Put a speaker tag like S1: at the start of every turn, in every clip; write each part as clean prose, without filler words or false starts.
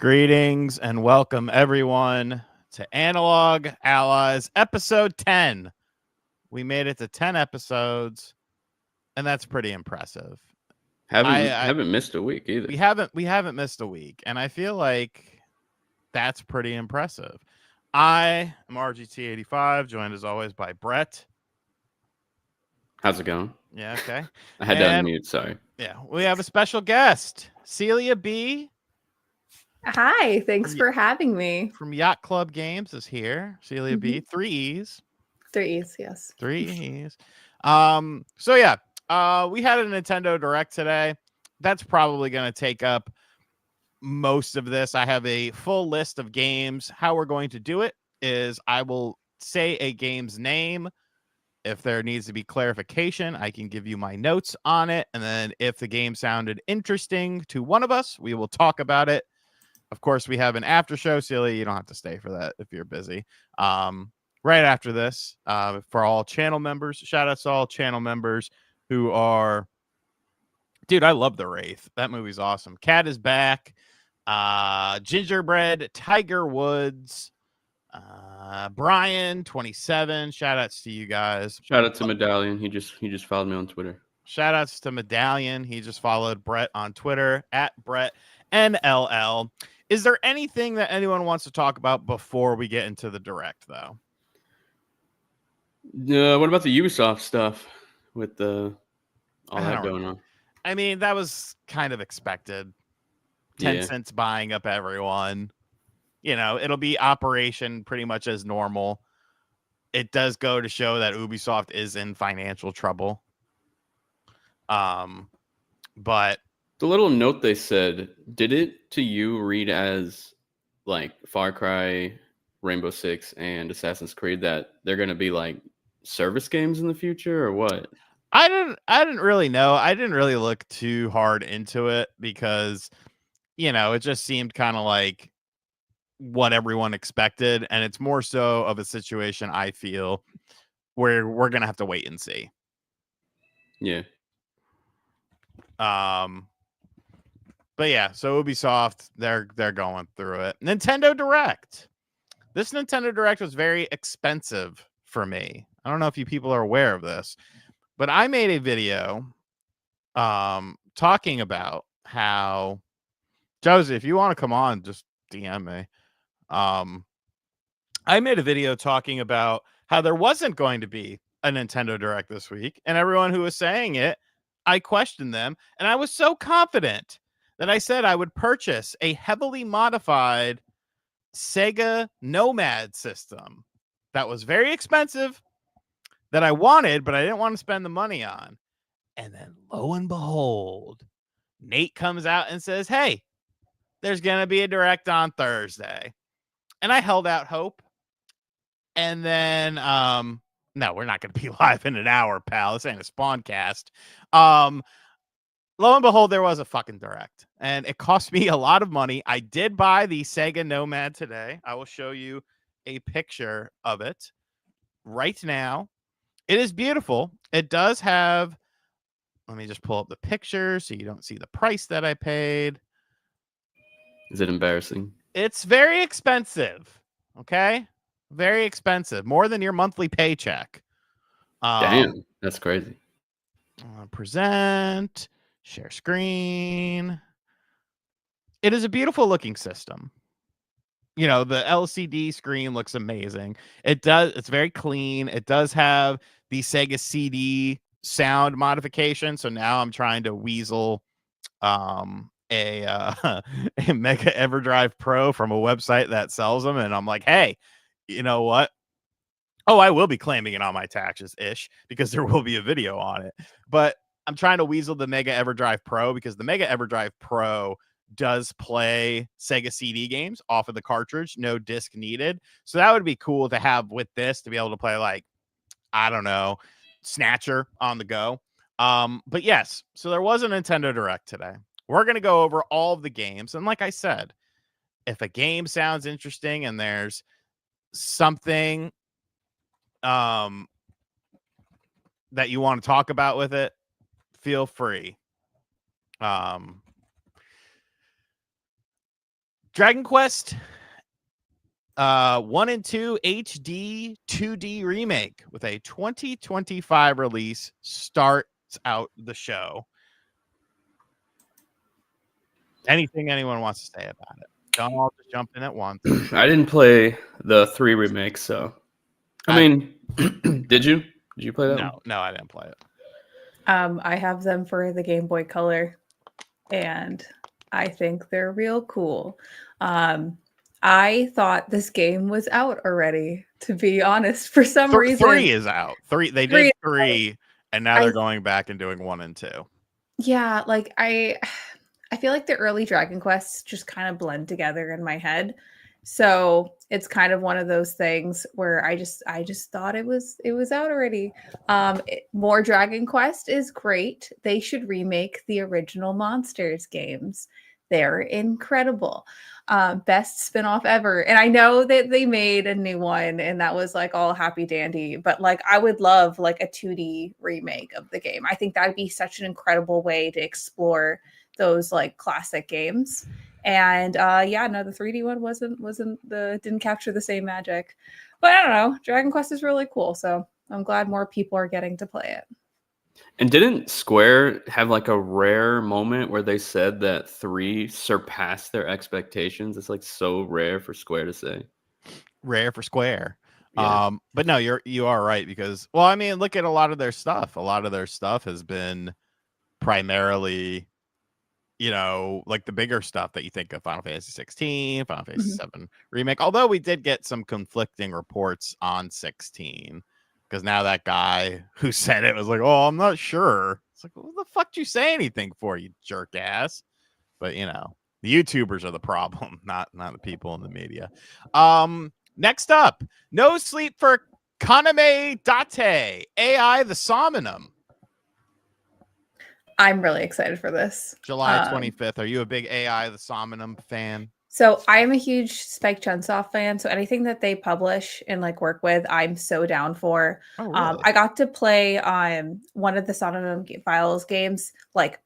S1: Greetings and welcome everyone to Analog Allies episode 10. We made it to 10 episodes, and that's pretty impressive.
S2: Haven't missed a week either.
S1: We haven't missed a week, and I feel like that's pretty impressive. I am RGT85, joined as always by Brett.
S2: How's it going?
S1: Yeah, okay.
S2: I had to unmute, sorry.
S1: Yeah, we have a special guest, Celia B.
S3: Hi, thanks for having me.
S1: From Yacht Club Games is here. Celia B. 3 E's.
S3: 3 E's, yes.
S1: 3 E's. So yeah, we had a Nintendo Direct today. That's probably going to take up most of this. I have a full list of games. How we're going to do it is I will say a game's name. If there needs to be clarification, I can give you my notes on it. And then if the game sounded interesting to one of us, we will talk about it. Of course, we have an after show. Celia, you don't have to stay for that if you're busy. Right after this, for all channel members, shout out to all channel members who are, dude, I love The Wraith. That movie's awesome. Cat is back. Gingerbread, Tiger Woods, Brian 27. Shout outs to you guys.
S2: Shout out to Medallion. He just followed me on Twitter.
S1: Shout outs to Medallion. He just followed Brett on Twitter at Brett NLL. Is there anything that anyone wants to talk about before we get into the Direct, though?
S2: What about the Ubisoft stuff with all that going on?
S1: I mean, that was kind of expected. Tencent's buying up everyone. You know, it'll be operation pretty much as normal. It does go to show that Ubisoft is in financial trouble. But
S2: the little note they said, did it to you read as like Far Cry, Rainbow Six, and Assassin's Creed that they're going to be like service games in the future or what?
S1: I didn't really know. I didn't really look too hard into it because, you know, it just seemed kind of like what everyone expected. And it's more so of a situation, I feel, where we're going to have to wait and see.
S2: Yeah.
S1: But yeah, so Ubisoft, they're going through it. Nintendo Direct. This Nintendo Direct was very expensive for me. I don't know if you people are aware of this, but I made a video talking about how, Josie, if you want to come on, just DM me. I made a video talking about how there wasn't going to be a Nintendo Direct this week, and everyone who was saying it, I questioned them, and I was so confident that I said I would purchase a heavily modified Sega Nomad system that was very expensive, that I wanted, but I didn't want to spend the money on. And then lo and behold, Nate comes out and says, hey, there's going to be a Direct on Thursday. And I held out hope. And then, no, we're not going to be live in an hour, pal. This ain't a Spawncast. Lo and behold, there was a fucking Direct, and it cost me a lot of money. I did buy the Sega Nomad today. I will show you a picture of it right now. It is beautiful. It does have, let me just pull up the picture so you don't see the price that I paid.
S2: Is it embarrassing?
S1: It's very expensive. Okay. Very expensive. More than your monthly paycheck.
S2: Damn, that's crazy.
S1: Present. Share screen. It is a beautiful looking system. You know, the LCD screen looks amazing. It's very clean. It does have the Sega CD sound modification. So now I'm trying to weasel a Mega EverDrive Pro from a website that sells them. And I'm like, hey, you know what? Oh, I will be claiming it on my taxes because there will be a video on it. But I'm trying to weasel the Mega EverDrive Pro because the Mega EverDrive Pro does play Sega CD games off of the cartridge, no disc needed. So that would be cool to have with this to be able to play, like, I don't know, Snatcher on the go. But yes, so there was a Nintendo Direct today. We're going to go over all of the games. And like I said, if a game sounds interesting and there's something that you want to talk about with it, feel free. Dragon Quest 1 and 2 HD 2D remake with a 2025 release starts out the show. Anything anyone wants to say about it? Don't all just jump in at once.
S2: I didn't play the 3 remakes, so I mean, did you? Did you play that one?
S1: No, I didn't play it.
S3: I have them for the Game Boy Color, and I think they're real cool. I thought this game was out already, to be honest, for some reason.
S1: 3 is out. They did 3, and now they're going back and doing 1 and 2.
S3: Yeah, like I feel like the early Dragon Quests just kind of blend together in my head. So it's kind of one of those things where I just thought it was out already. More Dragon Quest is great. They should remake the original Monsters games. They're incredible. Best spin-off ever. And I know that they made a new one and that was like all happy dandy, but like I would love like a 2D remake of the game. I think that'd be such an incredible way to explore those like classic games. And the 3D one didn't capture the same magic. But I don't know. Dragon Quest is really cool, so I'm glad more people are getting to play it.
S2: And didn't Square have like a rare moment where they said that 3 surpassed their expectations? It's like so rare for Square to say.
S1: Rare for Square.
S2: Yeah.
S1: But no, you are right, because well, I mean, look at a lot of their stuff. A lot of their stuff has been primarily, like the bigger stuff that you think of: Final Fantasy 16, Final Fantasy 7 remake. Although we did get some conflicting reports on 16, because now that guy who said it was like, "Oh, I'm not sure." It's like, what the fuck did you say anything for, you jerk ass? But the YouTubers are the problem, not the people in the media. Next up, No Sleep for Kaname Date, AI the Somnum.
S3: I'm really excited for this.
S1: July 25th. Are you a big AI the Somnum fan?
S3: So I am a huge Spike Chunsoft fan. So anything that they publish and like work with, I'm so down for.
S1: Oh, really?
S3: I got to play one of the Somnum Files games, like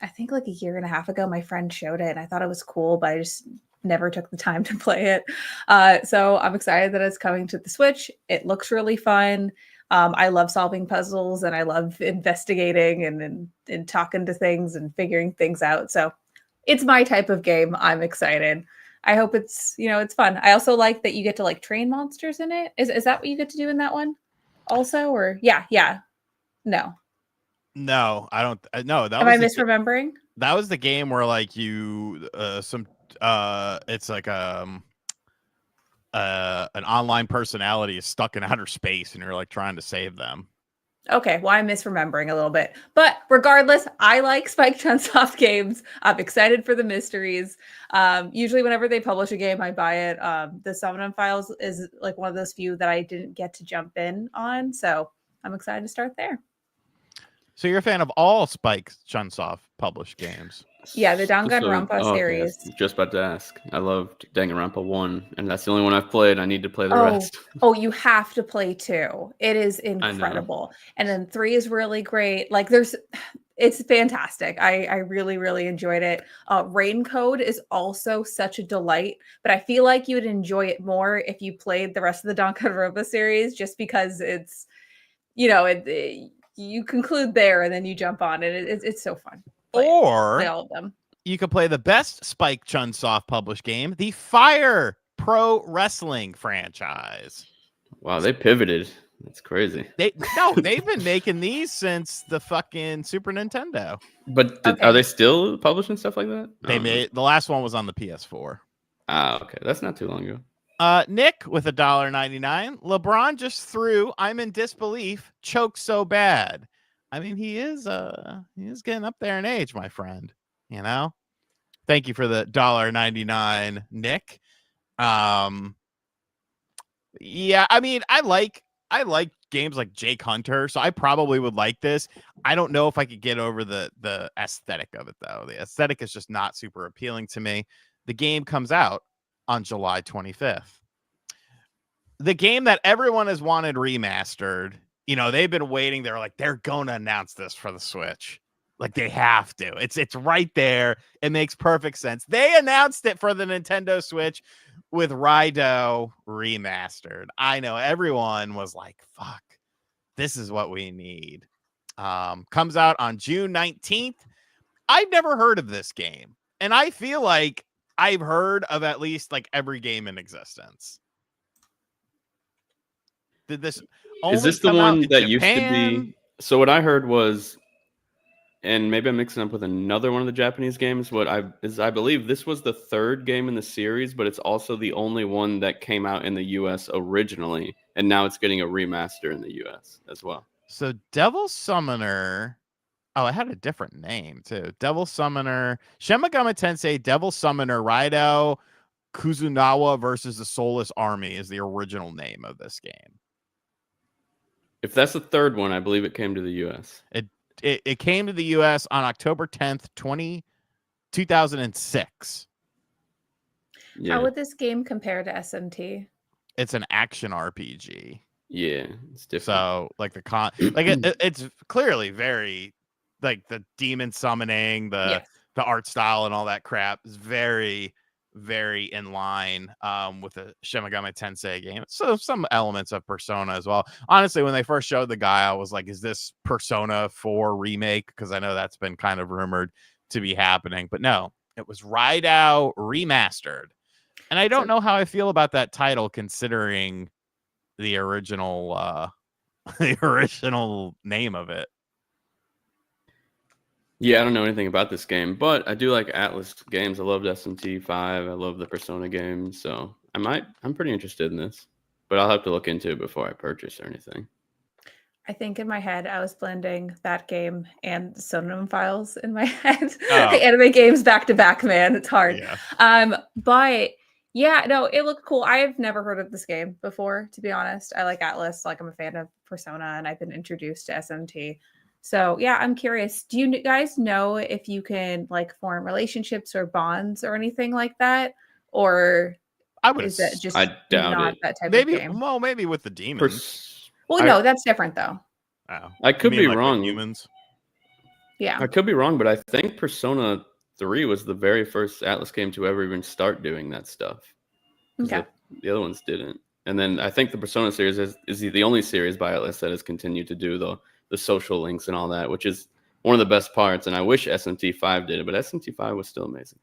S3: I think like a year and a half ago. My friend showed it and I thought it was cool, but I just never took the time to play it. So I'm excited that it's coming to the Switch. It looks really fun. I love solving puzzles and I love investigating and talking to things and figuring things out. So it's my type of game. I'm excited. I hope it's, it's fun. I also like that you get to like train monsters in it. Is that what you get to do in that one also? Or yeah. No,
S1: I don't. No,
S3: am I misremembering?
S1: That was the game where like you it's like an online personality is stuck in outer space and you're like trying to save them.
S3: Okay, well, I'm misremembering a little bit. But regardless, I like Spike Chunsoft games. I'm excited for the mysteries. Usually whenever they publish a game, I buy it. The Somnum Files is like one of those few that I didn't get to jump in on. So I'm excited to start there.
S1: So you're a fan of all Spike Chunsoft published games?
S3: Yeah, the Danganronpa series.
S2: Okay. Just about to ask. I loved Danganronpa 1, and that's the only one I've played. I need to play the rest.
S3: Oh, you have to play 2. It is incredible. And then 3 is really great. Like it's fantastic. I really, really enjoyed it. Rain Code is also such a delight, but I feel like you would enjoy it more if you played the rest of the Danganronpa series, just because it's, you conclude there and then you jump on it. It's so fun. Play all of them.
S1: You could play the best Spike Chunsoft published game, the Fire Pro Wrestling franchise.
S2: Wow, they pivoted. That's crazy.
S1: They've been making these since the fucking Super Nintendo.
S2: But are they still publishing stuff like that?
S1: The last one was on the PS4.
S2: Okay, that's not too long ago.
S1: Nick with $1.99. LeBron just threw "I'm in disbelief" choke so bad. I mean, he is getting up there in age, my friend. Thank you for the $1.99, Nick. Yeah, I mean, I like games like Jake Hunter, so I probably would like this. I don't know if I could get over the aesthetic of it, though. The aesthetic is just not super appealing to me. The game comes out on July 25th. The game that everyone has wanted remastered, they've been waiting. They're like, they're going to announce this for the Switch. Like they have to. It's right there. It makes perfect sense. They announced it for the Nintendo Switch with Raido remastered. I know everyone was like, fuck, this is what we need. Comes out on June 19th. I've never heard of this game. And I feel like I've heard of at least like every game in existence. Did this
S2: Is
S1: only
S2: this the
S1: come out
S2: one
S1: in
S2: that
S1: Japan?
S2: used to be? So what I heard was, and maybe I'm mixing up with another one of the Japanese games. I believe this was the third game in the series, but it's also the only one that came out in the US originally, and now it's getting a remaster in the US as well.
S1: So Devil Summoner. Oh, it had a different name too. Devil Summoner, Shin Megami Tensei, Devil Summoner, Raido Kuzunawa versus the Soulless Army is the original name of this game.
S2: If that's the third one, I believe it came to the US.
S1: It came to the US on October 10th, 2006.
S2: Yeah.
S3: How would this game compare to SMT?
S1: It's an action RPG.
S2: Yeah, it's different.
S1: So like it's clearly very like the demon summoning, the art style and all that crap is very, very in line with the Shin Megami Tensei game. So some elements of Persona as well. Honestly, when they first showed the guy, I was like, is this Persona 4 remake? Because I know that's been kind of rumored to be happening. But no, it was Raido remastered. And I don't know how I feel about that title considering the original the original name of it.
S2: Yeah, I don't know anything about this game, but I do like Atlas games. I loved SMT 5. I love the Persona games, so I'm pretty interested in this. But I'll have to look into it before I purchase or anything.
S3: I think in my head I was blending that game and the Synonym files in my head.
S1: Oh.
S3: Anime games back to back, man. It's hard.
S1: Yeah.
S3: But yeah, no, it looked cool. I've never heard of this game before, to be honest. I like Atlas, like I'm a fan of Persona, and I've been introduced to SMT. So yeah, I'm curious. Do you guys know if you can like form relationships or bonds or anything like that? Or
S1: I would
S3: is that just
S2: I doubt
S3: not
S2: it.
S3: that type
S1: maybe
S3: of game?
S1: well, maybe with the demons.
S3: Well, no, that's different though.
S1: Oh,
S2: I could be
S1: like
S2: wrong.
S1: Humans.
S3: Yeah.
S2: I could be wrong, but I think Persona 3 was the very first Atlas game to ever even start doing that stuff.
S3: Okay.
S2: The other ones didn't. And then I think the Persona series is the only series by Atlas that has continued to do the social links and all that, which is one of the best parts. And I wish SMT 5 did it, but SMT 5 was still amazing.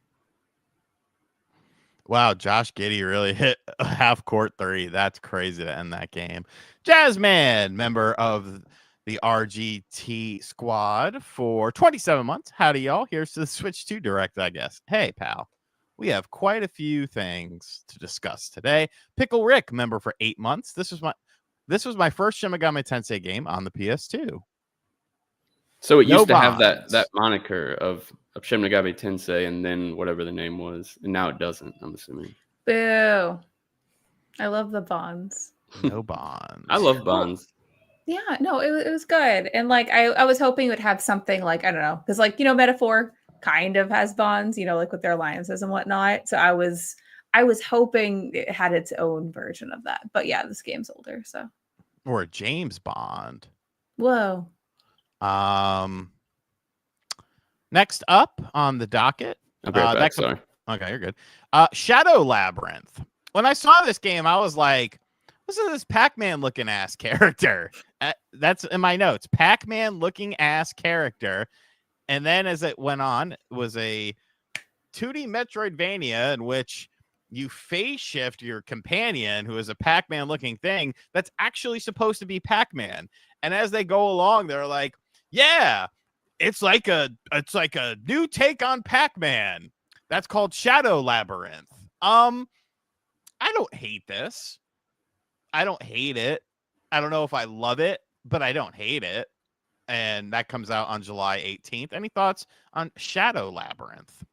S1: Wow, Josh Giddey really hit half court 3. That's crazy to end that game. Jazzman, member of the RGT squad for 27 months. Howdy, y'all. Here's to the Switch 2 Direct, I guess. Hey, pal. We have quite a few things to discuss today. Pickle Rick, member for 8 months. This was my first Shin Megami Tensei game on the PS2.
S2: So it used to have that moniker of Shin Megami Tensei and then whatever the name was, and now it doesn't, I'm assuming.
S3: Boo. I love the bonds.
S1: No bonds.
S2: I love bonds.
S3: Well, yeah, no, it was good. And like I was hoping it would have something like, I don't know, because like, Metaphor kind of has bonds, like with their alliances and whatnot. So I was hoping it had its own version of that. But yeah, this game's older, so.
S1: Or a James Bond.
S3: Whoa.
S1: Next up on the docket.
S2: I'll be right back, sorry.
S1: Okay, you're good. Shadow Labyrinth. When I saw this game, I was like, listen to this Pac-Man looking ass character. That's in my notes. Pac-Man looking ass character. And then as it went on, it was a 2D Metroidvania in which you phase shift your companion, who is a Pac-Man looking thing that's actually supposed to be Pac-Man. And as they go along, they're like, yeah, it's like a new take on Pac-Man. That's called Shadow Labyrinth. I don't hate this. I don't hate it. I don't know if I love it, but I don't hate it. And that comes out on July 18th. Any thoughts on Shadow Labyrinth?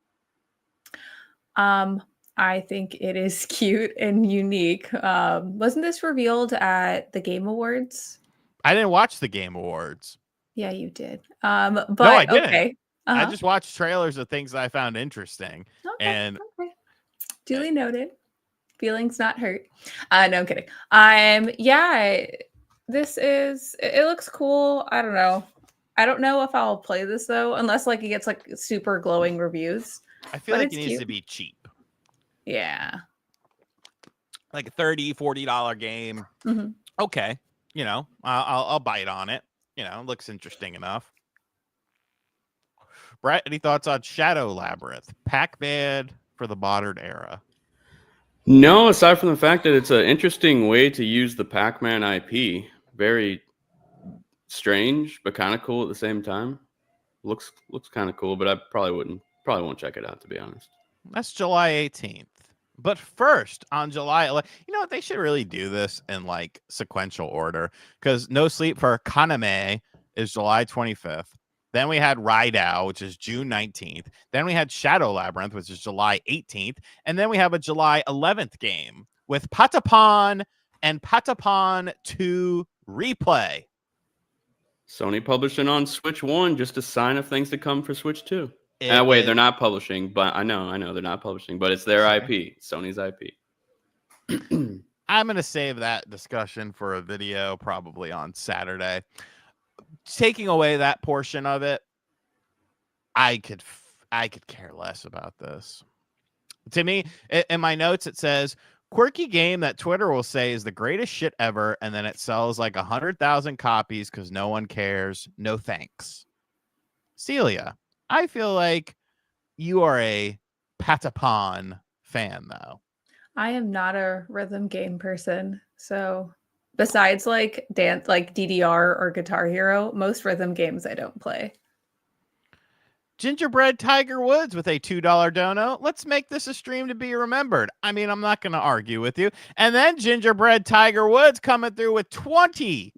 S3: I think it is cute and unique. Wasn't this revealed at the Game Awards?
S1: I didn't watch the Game Awards.
S3: Yeah, you did. But
S1: no, I didn't.
S3: Okay.
S1: I just watched trailers of things that I found interesting.
S3: Okay. Duly noted. Feelings not hurt. No, I'm kidding. Yeah, it looks cool. I don't know. I don't know if I'll play this though, unless like it gets like super glowing reviews.
S1: I feel
S3: But
S1: like
S3: it's
S1: it needs
S3: cute.
S1: to be cheap.
S3: Yeah.
S1: Like a $30-$40 game.
S3: hmm
S1: Okay. You know, I'll bite on it. You know, it looks interesting enough. Brett, any thoughts on Shadow Labyrinth? Pac-Man for the modern era.
S2: No, aside from the fact that it's an interesting way to use the Pac-Man IP. Very strange, but kind of cool at the same time. Looks kind of cool, but I probably won't check it out, to be honest.
S1: That's July 18th. But first, on July 11th, you know what? They should really do this in like sequential order, because No Sleep for Kaname is July 25th. Then we had Raidao, which is June 19th. Then we had Shadow Labyrinth, which is July 18th. And then we have a July 11th game with Patapon and Patapon 2 Replay.
S2: Sony publishing on Switch 1, just a sign of things to come for Switch 2.
S1: Wait,
S2: they're not publishing, but I know they're not publishing, but it's their IP, Sony's IP.
S1: I'm going to save that discussion for a video probably on Saturday. Taking away that portion of it, I could care less about this. To me, in my notes, it says quirky game that Twitter will say is the greatest shit ever, and then it sells like 100,000 copies because no one cares. No thanks. Celia, I feel like you are a Patapon fan, though.
S3: I am not a rhythm game person. So besides like dance, like DDR or Guitar Hero, most rhythm games I don't play.
S1: Gingerbread Tiger Woods with a $2 dono. Let's make this a stream to be remembered. I mean, I'm not going to argue with you. And then Gingerbread Tiger Woods coming through with 20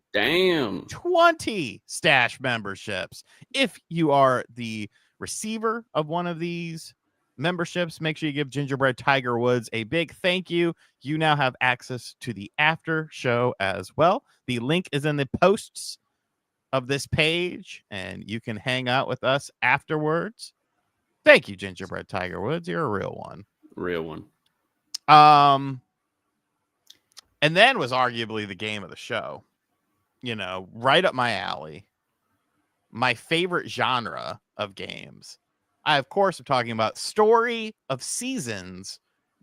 S1: stash memberships. If you are the receiver of one of these memberships, make sure you give Gingerbread Tiger Woods a big thank you. You now have access to the after show as well. The link is in the posts of this page, and you can hang out with us afterwards. Thank you, Gingerbread Tiger Woods. You're a real one.
S2: Real one.
S1: And then was arguably the game of the show. You know, right up my alley. My favorite genre of games. I, of course, am talking about Story of Seasons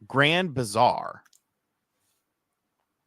S1: Grand Bazaar.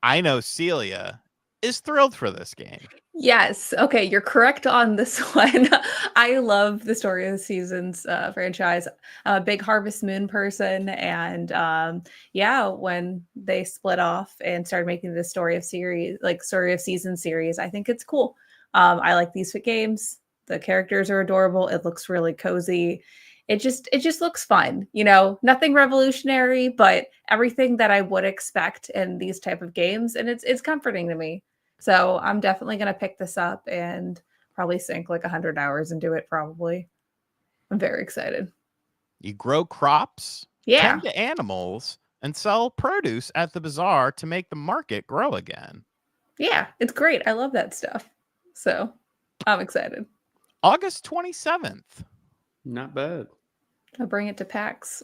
S1: I know Celia is thrilled for this game.
S3: Yes. Okay, you're correct on this one. I love the Story of the Seasons franchise. I'm a big Harvest Moon person, and yeah, when they split off and started making the Story of Season series, I think it's cool. I like these games. The characters are adorable. It looks really cozy. It just looks fun. You know, nothing revolutionary, but everything that I would expect in these type of games, and it's comforting to me. So I'm definitely going to pick this up and probably sink like 100 hours into it probably. I'm very excited.
S1: You grow crops, tend to animals, and sell produce at the bazaar to make the market grow again.
S3: Yeah, it's great. I love that stuff. So I'm excited.
S1: August 27th.
S2: Not bad.
S3: I'll bring it to PAX.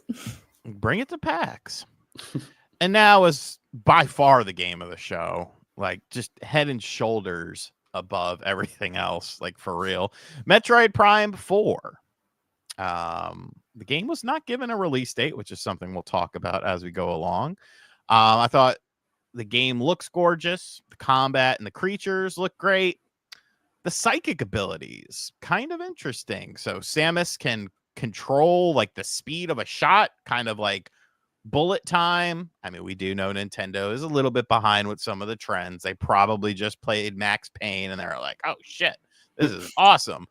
S1: Bring it to PAX. And now is by far the game of the show. Like, just head and shoulders above everything else, like, for real. Metroid Prime 4. The game was not given a release date, which is something we'll talk about as we go along. I thought the game looks gorgeous. The combat and the creatures look great. The psychic abilities, kind of interesting. So Samus can control, like, the speed of a shot, kind of like bullet time. I mean, we do know Nintendo is a little bit behind with some of the trends. They probably just played Max Payne and they're like, oh shit, this is awesome.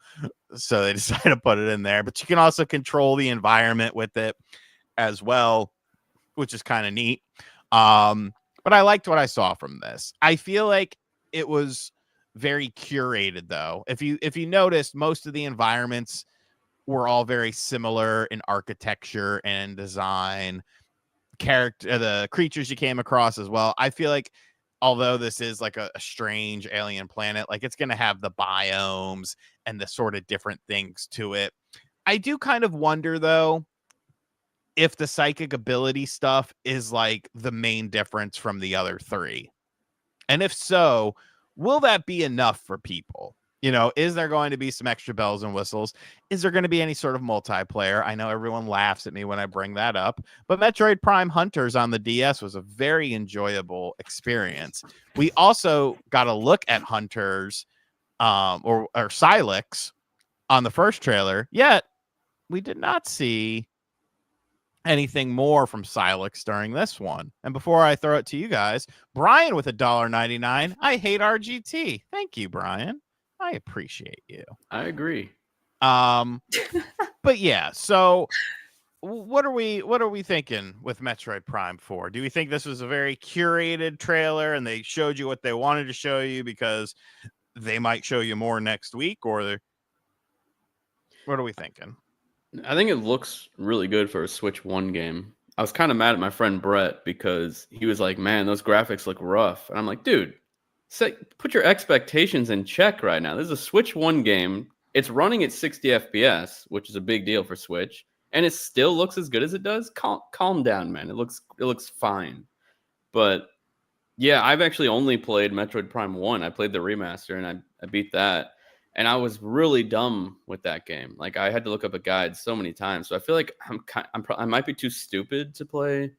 S1: So they decided to put it in there. But you can also control the environment with it as well, which is kind of neat. But I liked what I saw from this. I feel like it was very curated, though. If you noticed, most of the environments were all very similar in architecture and design. The creatures you came across as well. I feel like although this is like a strange alien planet, like it's going to have the biomes and the sort of different things to it. I do kind of wonder, though, if the psychic ability stuff is like the main difference from the other three. And if so, will that be enough for people? You know, is there going to be some extra bells and whistles? Is there going to be any sort of multiplayer? I know everyone laughs at me when I bring that up, but Metroid Prime Hunters on the DS was a very enjoyable experience. We also got a look at Hunters or Silex on the first trailer, yet we did not see anything more from Silex during this one. And before I throw it to you guys, Brian with $1.99. I hate RGT. Thank you, Brian. I appreciate you.
S2: I agree.
S1: But yeah, so what are we thinking with Metroid Prime 4? Do we think this was a very curated trailer and they showed you what they wanted to show you because they might show you more next week, or what are we thinking?
S2: I think it looks really good for a Switch 1 game. I was kind of mad at my friend Brett because he was like, man, those graphics look rough. And I'm like, dude, put your expectations in check right now. This is a Switch 1 game. It's running at 60 FPS, which is a big deal for Switch. And it still looks as good as it does. Calm down, man. It looks fine. But yeah, I've actually only played Metroid Prime 1. I played the remaster and I beat that. And I was really dumb with that game. Like I had to look up a guide so many times. So I feel like I might be too stupid to play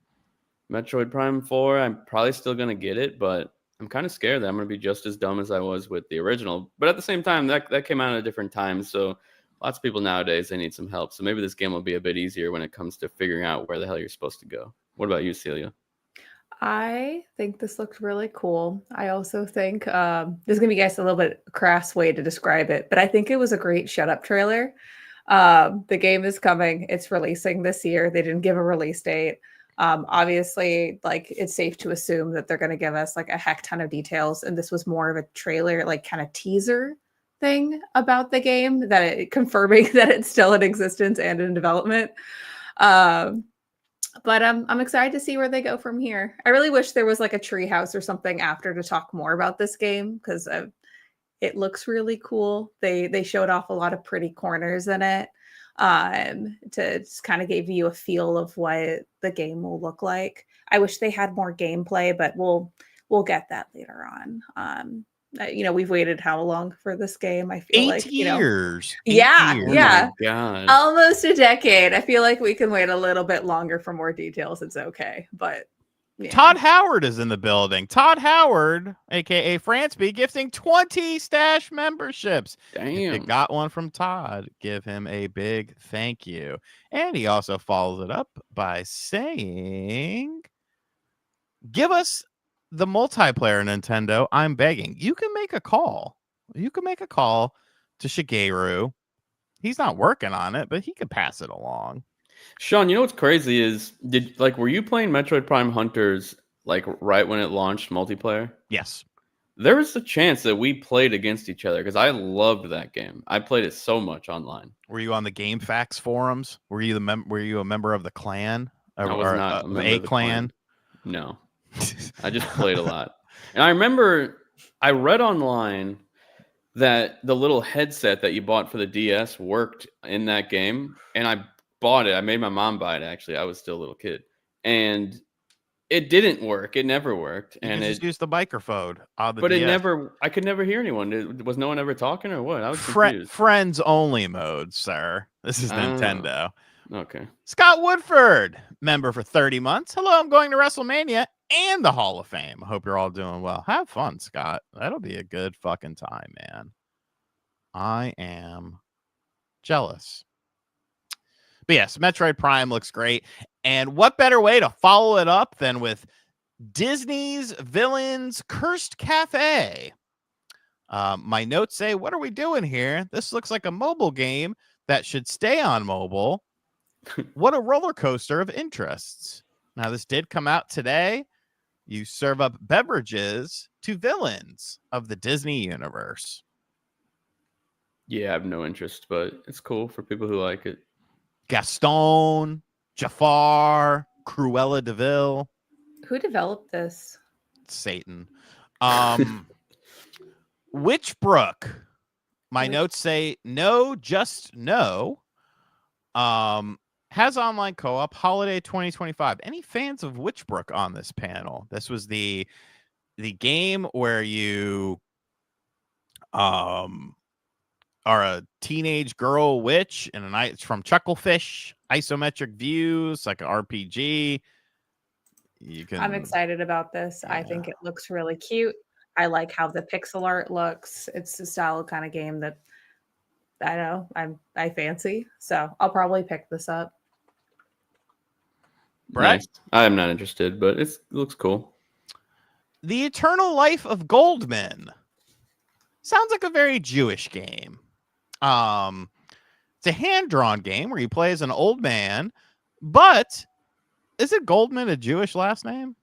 S2: Metroid Prime 4. I'm probably still going to get it, but I'm kind of scared that I'm going to be just as dumb as I was with the original. But at the same time, that came out at a different time. So lots of people nowadays, they need some help. So maybe this game will be a bit easier when it comes to figuring out where the hell you're supposed to go. What about you, Celia?
S3: I think this looks really cool. I also think this is going to be, guys, a little bit crass way to describe it, but I think it was a great shut up trailer. The game is coming. It's releasing this year. They didn't give a release date. Obviously, like it's safe to assume that they're going to give us like a heck ton of details. And this was more of a trailer, like kind of teaser thing about the game, confirming that it's still in existence and in development. But I'm excited to see where they go from here. I really wish there was like a treehouse or something after to talk more about this game because it looks really cool. They showed off a lot of pretty corners in it to just kind of give you a feel of what the game will look like. I wish they had more gameplay, but we'll get that later on. We've waited how long for this game? I feel
S1: 8
S3: like
S1: years.
S3: Yeah.
S2: Oh my God.
S3: Almost a decade. I feel like we can wait a little bit longer for more details. It's okay, but yeah.
S1: Todd Howard is in the building. Todd Howard, aka Franceby, gifting 20 stash memberships.
S2: Damn.
S1: If you got one from Todd, give him a big thank you. And he also follows it up by saying, give us the multiplayer, Nintendo. I'm begging. You can make a call. You can make a call to Shigeru. He's not working on it, but he could pass it along.
S2: Sean, you know what's crazy is were you playing Metroid Prime Hunters like right when it launched multiplayer?
S1: Yes.
S2: There was a chance that we played against each other because I loved that game. I played it so much online.
S1: Were you on the GameFAQs forums? Were you a member of the clan?
S2: I was not a member of the
S1: clan?
S2: No. I just played a lot. And I remember I read online that the little headset that you bought for the DS worked in that game. And I bought it. I made my mom buy it, actually. I was still a little kid. And it didn't work. It never worked.
S1: You
S2: and
S1: just used the microphone on the
S2: But
S1: DS.
S2: I could never hear anyone. Was no one ever talking or what? I was confused.
S1: Friends only mode, sir. This is Nintendo.
S2: Okay.
S1: Scott Woodford, member for 30 months. Hello, I'm going to WrestleMania and the Hall of Fame. I hope you're all doing well. Have fun, Scott. That'll be a good fucking time, man. I am jealous. But yes, Metroid Prime looks great. And what better way to follow it up than with Disney's Villains Cursed Cafe? My notes say, what are we doing here? This looks like a mobile game that should stay on mobile. What a roller coaster of interests. Now, this did come out today. You serve up beverages to villains of the Disney universe.
S2: Yeah, I have no interest, but it's cool for people who like it.
S1: Gaston, Jafar, Cruella de Vil.
S3: Who developed this?
S1: Satan. Witchbrook. My notes say no, just no. Has online co-op holiday 2025. Any fans of Witchbrook on this panel? This was the game where you are a teenage girl witch, and it's from Chucklefish. Isometric views, like an RPG.
S3: I'm excited about this. I think it looks really cute. I like how the pixel art looks. It's the style kind of game that I know I fancy. So I'll probably pick this up.
S1: Brett?
S2: Nice. I am not interested, but it looks cool.
S1: The Eternal Life of Goldman. Sounds like a very Jewish game. It's a hand-drawn game where you play as an old man, but is it Goldman a Jewish last name?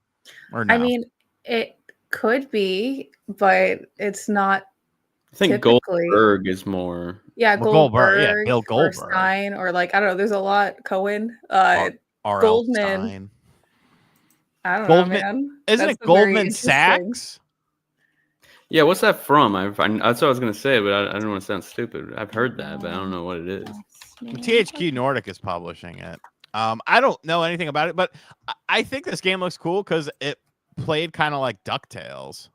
S1: Or no?
S3: I mean, it could be, but it's not.
S2: I think
S3: typically.
S2: Goldberg is more.
S3: Yeah,
S1: Well,
S3: Goldberg.
S1: Yeah, Bill Goldberg.
S3: Or Stein, or like, I don't know. There's a lot. Cohen.
S1: Goldman.
S3: Stein. I don't
S1: Goldman,
S3: know, man.
S1: Isn't it Goldman Sachs?
S2: Yeah, what's that from? That's what I was gonna say, but I don't want to sound stupid. I've heard that, but I don't know what it is.
S1: THQ Nordic is publishing it. I don't know anything about it, but I think this game looks cool because it played kind of like DuckTales,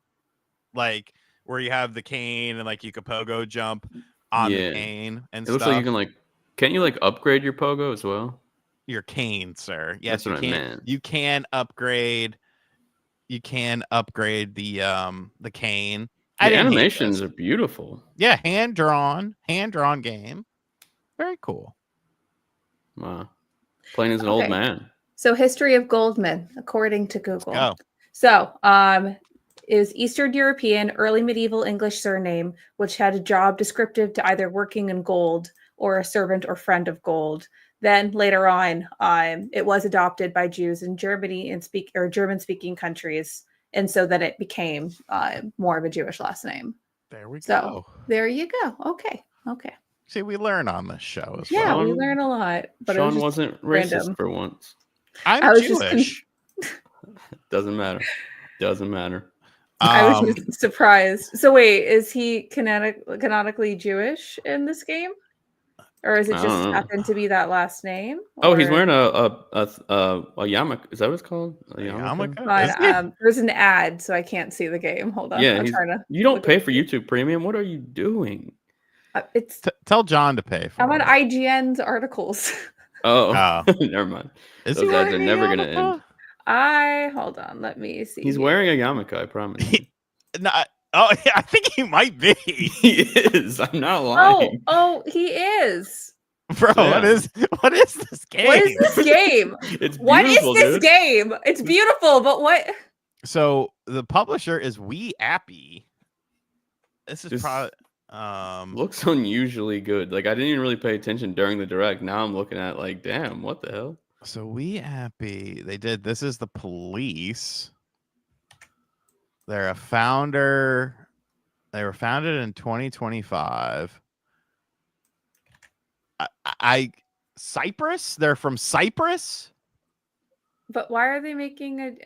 S1: like where you have the cane and like you could pogo jump on the cane and stuff.
S2: It looks like you can can't you upgrade your pogo as well?
S1: Your cane, sir. Yes,
S2: that's what I meant.
S1: You can upgrade. You can upgrade the cane.
S2: The animations are beautiful.
S1: Yeah, hand drawn game. Very cool.
S2: Wow. Playing as an old man.
S3: So history of Goldman, according to Google.
S1: Let's go.
S3: So it was Eastern European, early medieval English surname, which had a job descriptive to either working in gold or a servant or friend of gold. Then later on, it was adopted by Jews in Germany and German-speaking countries, and so that it became more of a Jewish last name.
S1: There we
S3: go. There you go. Okay.
S1: See, we learn on this show as
S3: well.
S1: Yeah,
S3: we learn a lot. But
S2: Sean wasn't racist for once.
S1: I'm Jewish.
S2: Doesn't matter.
S3: I was just surprised. So wait, is he canonically Jewish in this game? Or is it just happen to be that last name?
S2: Oh, he's wearing a yarmulke. Is that what it's called? A
S3: yarmulke? There's an ad, so I can't see the game. Hold on.
S2: Yeah, you don't pay for YouTube Premium. What are you doing?
S1: Tell John to pay for it.
S3: I'm on IGN's articles.
S2: Oh. Never mind. Those ads are never going to end.
S3: Hold on. Let me see.
S2: He's wearing a yarmulke, I promise.
S1: I think he might be.
S2: He is. I'm not lying.
S3: Oh, he is.
S1: Bro, yeah. What is this game?
S3: What is this game?
S2: It's beautiful,
S3: what is this
S2: dude.
S3: game? It's beautiful, but what?
S1: So the publisher is We Appy. This is probably
S2: looks unusually good. Like I didn't even really pay attention during the direct. Now I'm looking at damn, what the hell?
S1: So We Appy, this is the police. They're a founder. They were founded in 2025. Cyprus? They're from Cyprus?
S3: But why are they making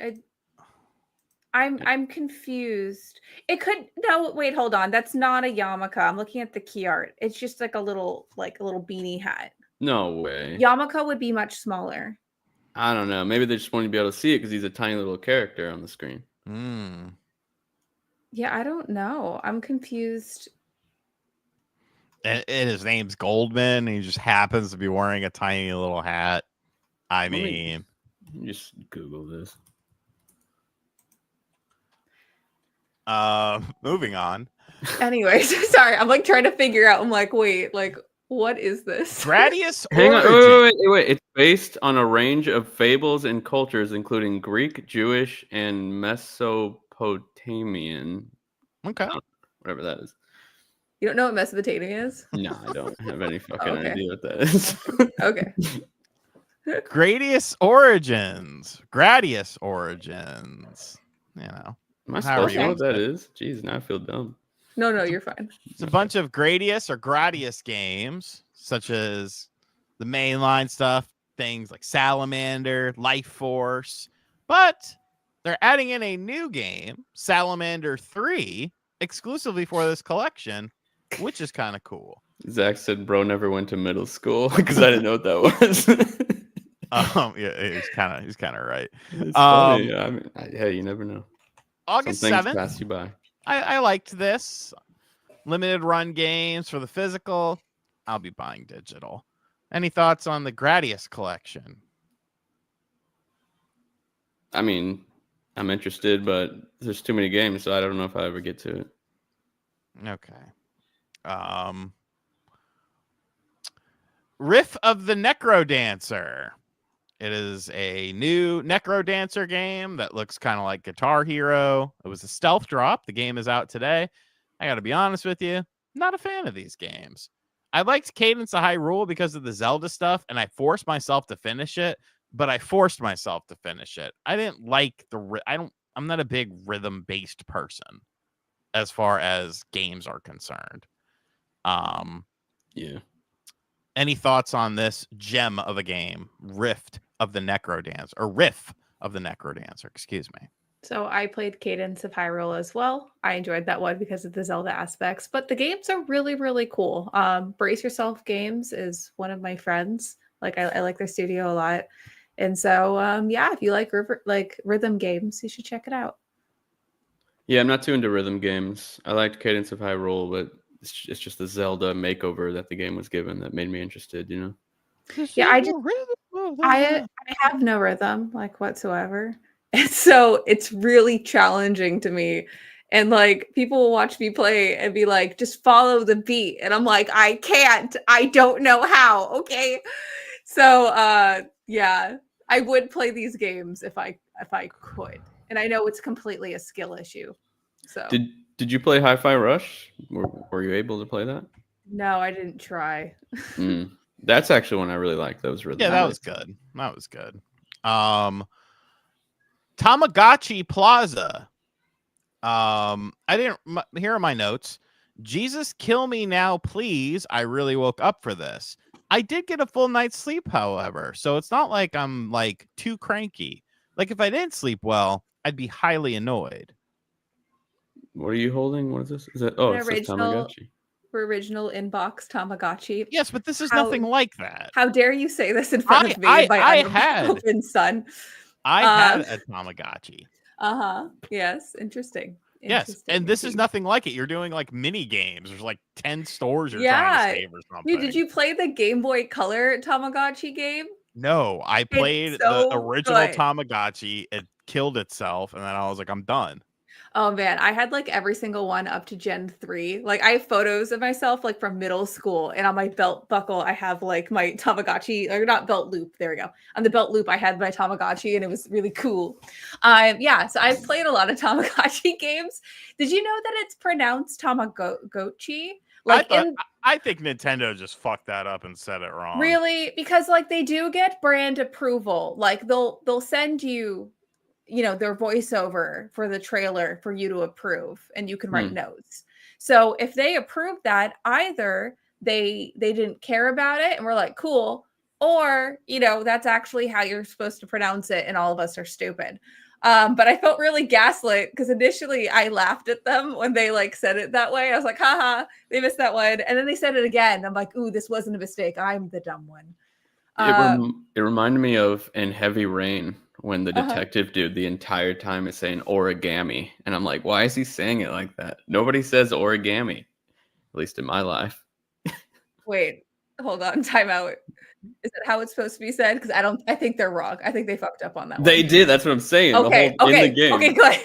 S3: I'm confused. It could wait, hold on. That's not a yarmulke. I'm looking at the key art. It's just like a little beanie hat.
S2: No way.
S3: Yarmulke would be much smaller.
S2: I don't know. Maybe they just want you to be able to see it because he's a tiny little character on the screen.
S3: Yeah, I don't know. I'm confused.
S1: And his name's Goldman. And he just happens to be wearing a tiny little hat. I mean,
S2: just Google this.
S1: Moving on.
S3: Anyways, sorry. I'm trying to figure out. I'm wait, what is this?
S1: Gradius
S2: Hang on. Wait. It's based on a range of fables and cultures, including Greek, Jewish, and Mesopotamian.
S1: Okay.
S2: Whatever that is.
S3: You don't know what Mesopotamia is?
S2: No, I don't have any fucking idea what that is.
S3: Okay.
S1: Gradius Origins. You know.
S2: Am I supposed to know what that is? Jeez, now I feel dumb.
S3: No, you're fine.
S1: It's a bunch of Gradius or Gradius games, such as the mainline stuff, things like Salamander, Life Force. But they're adding in a new game, Salamander 3, exclusively for this collection, which is kind of cool.
S2: Zach said, "Bro never went to middle school," because I didn't know what that was.
S1: Yeah, he's kind of right.
S2: It's funny. I mean, hey, you never know.
S1: August
S2: Some things
S1: 7th.
S2: pass you by.
S1: I liked this. limited run games for the physical, I'll be buying digital. Any thoughts on the Gradius collection?
S2: I mean, I'm interested, but there's too many games, so I don't know if I ever get to it.
S1: Okay. Riff of the Necrodancer. It is a new Necrodancer game that looks kind of like Guitar Hero. It was a stealth drop. The game is out today. I got to be honest with you, not a fan of these games. I liked Cadence of Hyrule because of the Zelda stuff, and I forced myself to finish it, but I forced myself to finish it. I didn't like I'm not a big rhythm-based person as far as games are concerned.
S2: Yeah.
S1: Any thoughts on this gem of a game, Riff of the Necrodancer, excuse me.
S3: So I played Cadence of Hyrule as well. I enjoyed that one because of the Zelda aspects, but the games are really, really cool. Brace Yourself Games is one of my friends. Like I like their studio a lot. And so yeah, if you like rhythm games, you should check it out.
S2: Yeah, I'm not too into rhythm games. I liked Cadence of Hyrule, but it's just the Zelda makeover that the game was given that made me interested, you know?
S3: Yeah, I have no rhythm like whatsoever. And so it's really challenging to me. And like people will watch me play and be like, just follow the beat. And I'm like, I can't. I don't know how. Okay. So yeah, I would play these games if I could. And I know it's completely a skill issue. So
S2: Did you play Hi-Fi Rush? Were you able to play that?
S3: no, I didn't try.
S2: That's actually one I really liked. That was really
S1: that was good. That was good. Tamagotchi Plaza. I didn't here are my notes. Jesus, kill me now, please. I really woke up for this. I did get a full night's sleep, however, so it's not like I'm like too cranky. Like if I didn't sleep well, I'd be highly annoyed.
S2: What are you holding? What is this? Is that it's a Tamagotchi.
S3: Original inbox Tamagotchi.
S1: Yes, but this is nothing like that.
S3: How dare you say this in front of me? I had open son.
S1: I had a Tamagotchi.
S3: Yes, interesting.
S1: Yes, and this is nothing like it. You're doing like mini games. There's like 10 stores you're trying to save or something.
S3: Dude, did you play the Game Boy Color Tamagotchi game?
S1: No, I played the original Tamagotchi. It killed itself, and then I was like, I'm done.
S3: Oh man, I had like every single one up to Gen 3. Like I have photos of myself like from middle school, and on my belt buckle I have like my Tamagotchi, or not belt loop. There we go. On the belt loop I had my Tamagotchi, and it was really cool. Yeah, so I've played a lot of Tamagotchi games. Did you know that it's pronounced Tamagotchi? Like
S1: I think Nintendo just fucked that up and said it wrong.
S3: Really? Because like they do get brand approval. Like they'll send you their voiceover for the trailer for you to approve, and you can write notes. So if they approve that, either they didn't care about it and we're like, cool, or that's actually how you're supposed to pronounce it and all of us are stupid. But I felt really gaslit because initially I laughed at them when they like said it that way. I was like, haha, they missed that one. And then they said it again. I'm like, ooh, this wasn't a mistake. I'm the dumb one.
S2: It reminded me of in Heavy Rain when the detective dude the entire time is saying origami. And I'm like, why is he saying it like that? Nobody says origami, at least in my life.
S3: Wait, hold on. Time out. Is it how it's supposed to be said? Because I think they're wrong. I think they fucked up on that one.
S2: They did. That's what I'm saying.
S3: Okay.
S2: In the game.
S3: Okay, good.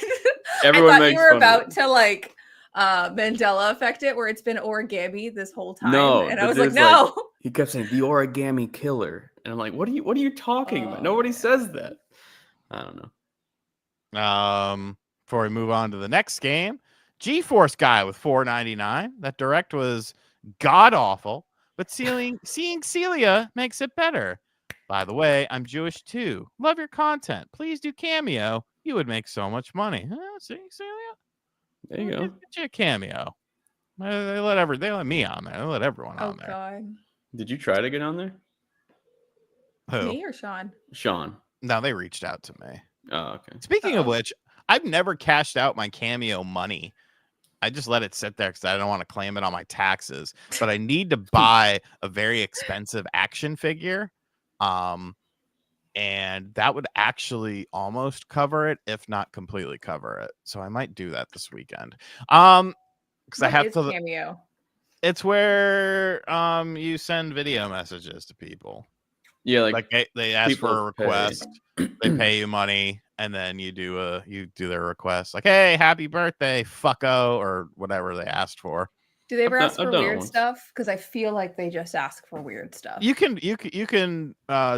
S2: Everyone
S3: I thought
S2: makes
S3: you were
S2: fun
S3: about
S2: of it.
S3: to like Mandela effect it, where it's been origami this whole time.
S2: No,
S3: and I was like, no.
S2: Like, he kept saying the origami killer. And I'm like, what are you talking about? Nobody says that. I don't
S1: know. Before we move on to the next game, GeForce Guy with $4.99. That direct was god awful, but seeing Celia makes it better. By the way, I'm Jewish too. Love your content. Please do Cameo. You would make so much money. See, Celia?
S2: There you go.
S1: Get you a Cameo. They let me on there. They let everyone on there.
S3: God.
S2: Did you try to get on there?
S1: Who?
S3: Me or Sean?
S2: Sean.
S1: No, they reached out to me.
S2: Oh, okay.
S1: Speaking of which, I've never cashed out my Cameo money. I just let it sit there because I don't want to claim it on my taxes. But I need to buy a very expensive action figure. And that would actually almost cover it, if not completely cover it. So I might do that this weekend. because I have
S3: is
S1: to.
S3: Cameo?
S1: It's where you send video messages to people.
S2: Yeah,
S1: Like they ask for a
S2: people pay.
S1: request, they pay you money, and then you do their request. Like, hey, happy birthday, fucko, or whatever they asked for.
S3: Do they ever ask
S2: I've
S3: for
S2: done it
S3: weird
S2: once.
S3: stuff? Because I feel like they just ask for weird stuff.
S1: You can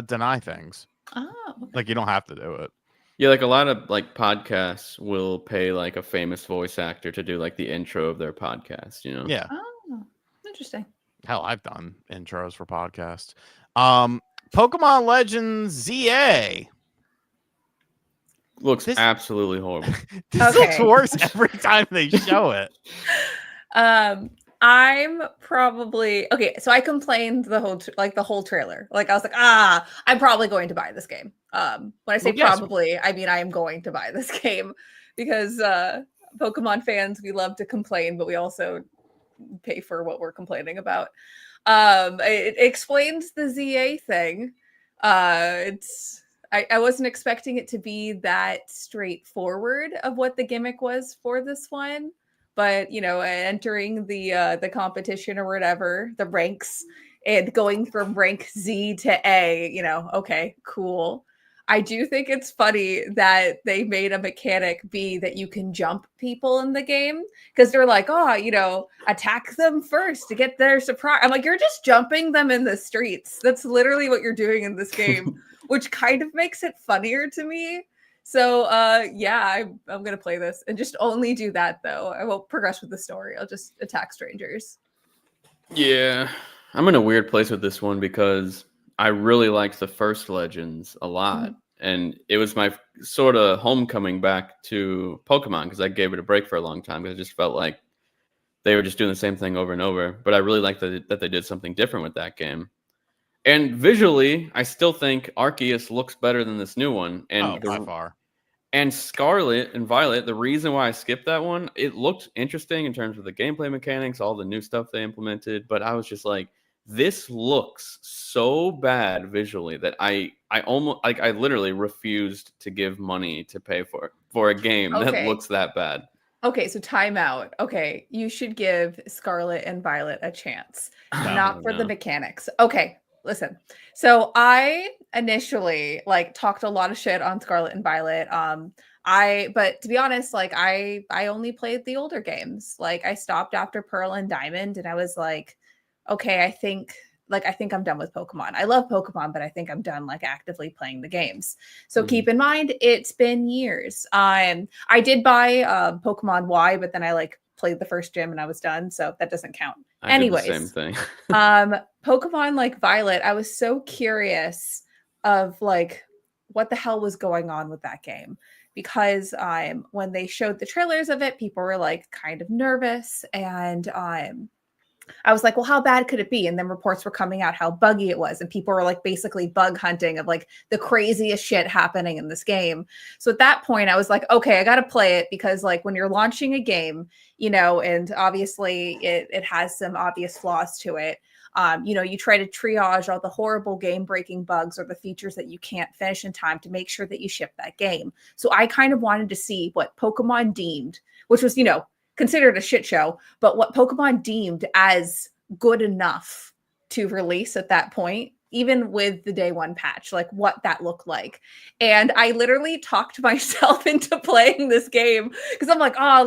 S1: deny things.
S3: Oh, okay.
S1: Like, you don't have to do it.
S2: Yeah, like a lot of like podcasts will pay like a famous voice actor to do like the intro of their podcast, you know?
S1: Yeah.
S3: Oh, interesting.
S1: Hell, I've done intros for podcasts. Pokemon Legends ZA.
S2: Looks absolutely horrible.
S1: This looks worse every time they show it.
S3: I'm probably okay. So I complained the whole trailer. Like I was like, I'm probably going to buy this game. When I say probably, I mean I am going to buy this game because Pokemon fans, we love to complain, but we also pay for what we're complaining about. It explains the ZA thing. I wasn't expecting it to be that straightforward of what the gimmick was for this one. But entering the competition or whatever, the ranks, and going from rank Z to A, okay, cool. I do think it's funny that they made a mechanic be that you can jump people in the game because they're like, attack them first to get their surprise. I'm like, you're just jumping them in the streets. That's literally what you're doing in this game, which kind of makes it funnier to me. So, I'm going to play this and just only do that, though. I won't progress with the story. I'll just attack strangers.
S2: Yeah, I'm in a weird place with this one because I really liked the first Legends a lot. And it was my sort of homecoming back to Pokemon because I gave it a break for a long time because I just felt like they were just doing the same thing over and over. But I really liked that they did something different with that game. And visually, I still think Arceus looks better than this new one. And
S1: by far.
S2: And Scarlet and Violet, the reason why I skipped that one, it looked interesting in terms of the gameplay mechanics, all the new stuff they implemented. But I was just like, this looks so bad visually that I almost like I literally refused to give money to pay for a game that looks that bad.
S3: Okay, so time out. Okay, you should give Scarlet and Violet a chance. Not for the mechanics. Okay, listen. So I initially talked a lot of shit on Scarlet and Violet. But to be honest, I only played the older games. I stopped after Pearl and Diamond and I was like, okay, I think I'm done with Pokemon. I love Pokemon, but I think I'm done actively playing the games. So keep in mind, it's been years. I did buy Pokemon Y, but then I played the first gym and I was done. So that doesn't count. Anyways,
S2: did the same thing.
S3: Pokemon Violet, I was so curious of what the hell was going on with that game. Because when they showed the trailers of it, people were kind of nervous and I was like, well, how bad could it be? And then reports were coming out how buggy it was. And people were basically bug hunting of the craziest shit happening in this game. So at that point, I was like, okay, I got to play it because when you're launching a game, and obviously it has some obvious flaws to it. You try to triage all the horrible game breaking bugs or the features that you can't finish in time to make sure that you ship that game. So I kind of wanted to see what Pokemon deemed, which was, considered a shit show, but what Pokemon deemed as good enough to release at that point, even with the day one patch, what that looked like. And I literally talked myself into playing this game because I'm like, I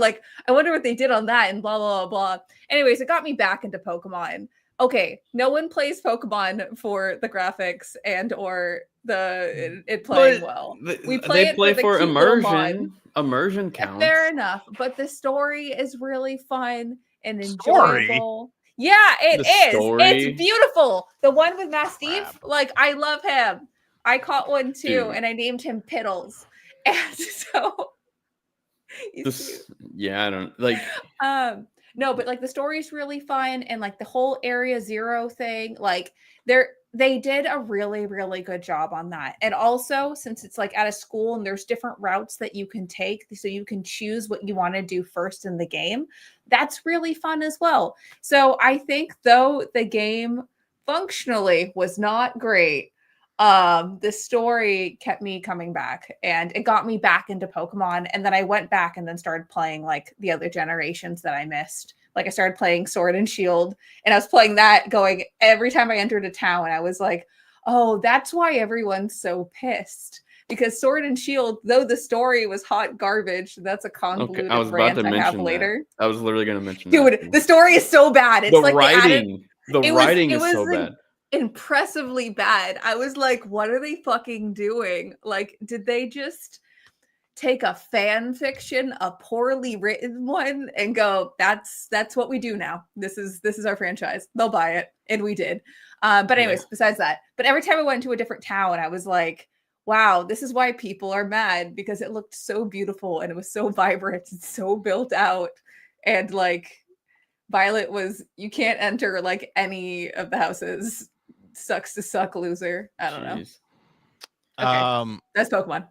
S3: wonder what they did on that and blah, blah, blah, blah. Anyways, it got me back into Pokemon. Okay, no one plays Pokemon for the graphics and or it playing well. We play for
S2: immersion. Immersion counts.
S3: Fair enough, but the story is really fun and enjoyable. Yeah, it is. It's beautiful. The one with Mastiff, I love him. I caught one too, and I named him Piddles. And so,
S2: I don't
S3: no, but the story's really fun, and the whole Area Zero thing, they did a really, really good job on that. And also, since it's at a school and there's different routes that you can take, so you can choose what you want to do first in the game, that's really fun as well. So I think though the game functionally was not great, The story kept me coming back, and it got me back into Pokemon. And then I went back and then started playing like the other generations that I missed. Like I started playing Sword and Shield, and I was playing that going every time I entered a town. I was like, oh, that's why everyone's so pissed. Because Sword and Shield, though the story was hot garbage, that's a convoluted
S2: I was about
S3: rant
S2: to
S3: I have
S2: mention that.
S3: later.
S2: I was literally going to mention
S3: Dude,
S2: that.
S3: the story is so bad. It's
S2: The
S3: like
S2: writing,
S3: it
S2: writing
S3: was
S2: is so bad.
S3: impressively bad. I was like, what are they fucking doing? Like, did they just take a fan fiction, a poorly written one, and go, that's what we do now. This is our franchise. They'll buy it. And we did. But anyways, besides that, but every time I went to a different town, I was like, wow, this is why people are mad, because it looked so beautiful and it was so vibrant and so built out. And like Violet was, you can't enter like any of the houses. Sucks to suck, loser. I don't know. Okay. That's Pokemon.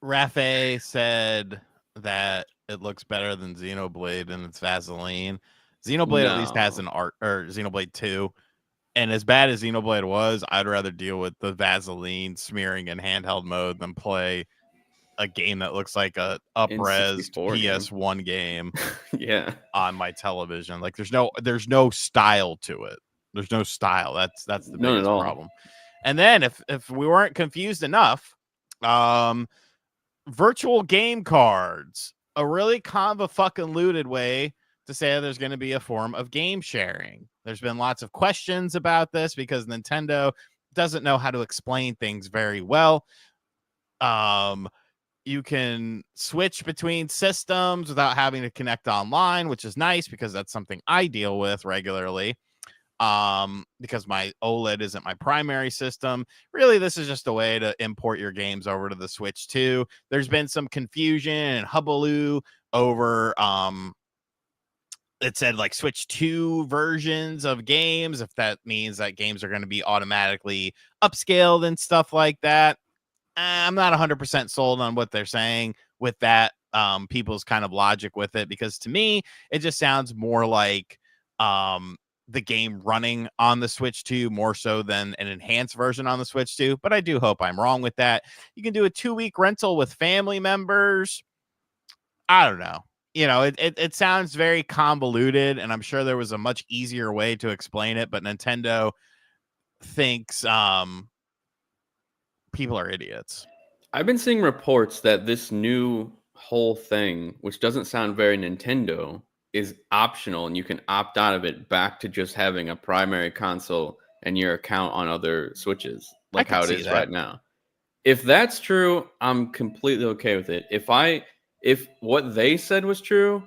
S1: Rafe said that it looks better than Xenoblade and it's Vaseline. Xenoblade at least has an art, or Xenoblade 2. And as bad as Xenoblade was, I'd rather deal with the Vaseline smearing in handheld mode than play a game that looks like a up-res PS1 game
S2: yeah,
S1: on my television. Like there's no style to it. There's no style. That's the biggest problem. And then if we weren't confused enough, virtual game cards, a really convoluted way to say there's going to be a form of game sharing. There's been lots of questions about this because Nintendo doesn't know how to explain things very well. You can switch between systems without having to connect online, which is nice because that's something I deal with regularly. Because my OLED isn't my primary system. Really, this is just a way to import your games over to the Switch too. There's been some confusion and hullabaloo over it said like Switch 2 versions of games, if that means that games are going to be automatically upscaled and stuff like that. I'm not 100% sold on what they're saying with that, people's kind of logic with it, because to me, it just sounds more like the game running on the Switch 2 more so than an enhanced version on the Switch 2. But I do hope I'm wrong with that. You can do a 2-week rental with family members. I don't know. You know, it sounds very convoluted, and I'm sure there was a much easier way to explain it, but Nintendo thinks people are idiots.
S2: I've been seeing reports that this new whole thing, which doesn't sound very Nintendo, is optional, and you can opt out of it back to just having a primary console and your account on other Switches, like how it is right now. If that's true, I'm completely okay with it. If what they said was true,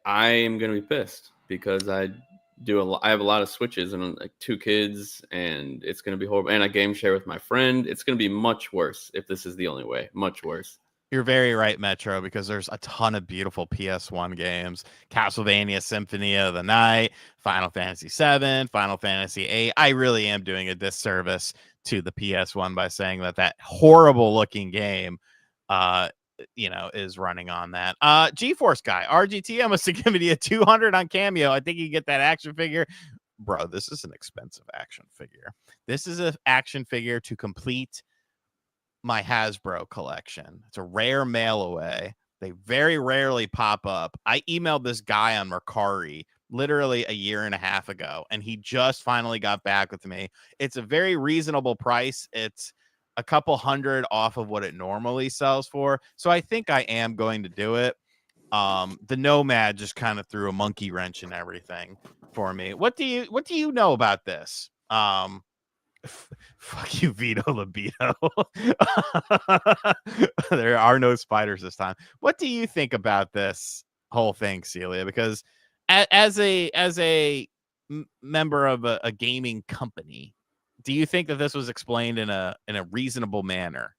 S2: I am gonna be pissed because I have a lot of Switches and like 2 kids, and it's gonna be horrible. And I game share with my friend. It's gonna be much worse if this is the only way. Much worse.
S1: You're very right, Metro, because there's a ton of beautiful PS1 games. Castlevania Symphony of the Night, Final Fantasy VII, Final Fantasy VIII. I really am doing a disservice to the PS1 by saying that horrible looking game is running on that. GeForce guy, RGT must have given you a 200 on Cameo. I think you get that action figure. Bro, this is an expensive action figure. This is an action figure to complete my Hasbro collection. It's a rare mail away. They very rarely pop up. I emailed this guy on Mercari literally a year and a half ago, and he just finally got back with me. It's a very reasonable price. It's a couple $100 off of what it normally sells for. So I think I am going to do it. The Nomad just kind of threw a monkey wrench in everything for me. What do you know about this? Fuck you, Vito Libido. There are no spiders this time. What do you think about this whole thing, Celia? Because as a member of a gaming company, do you think that this was explained in a reasonable manner?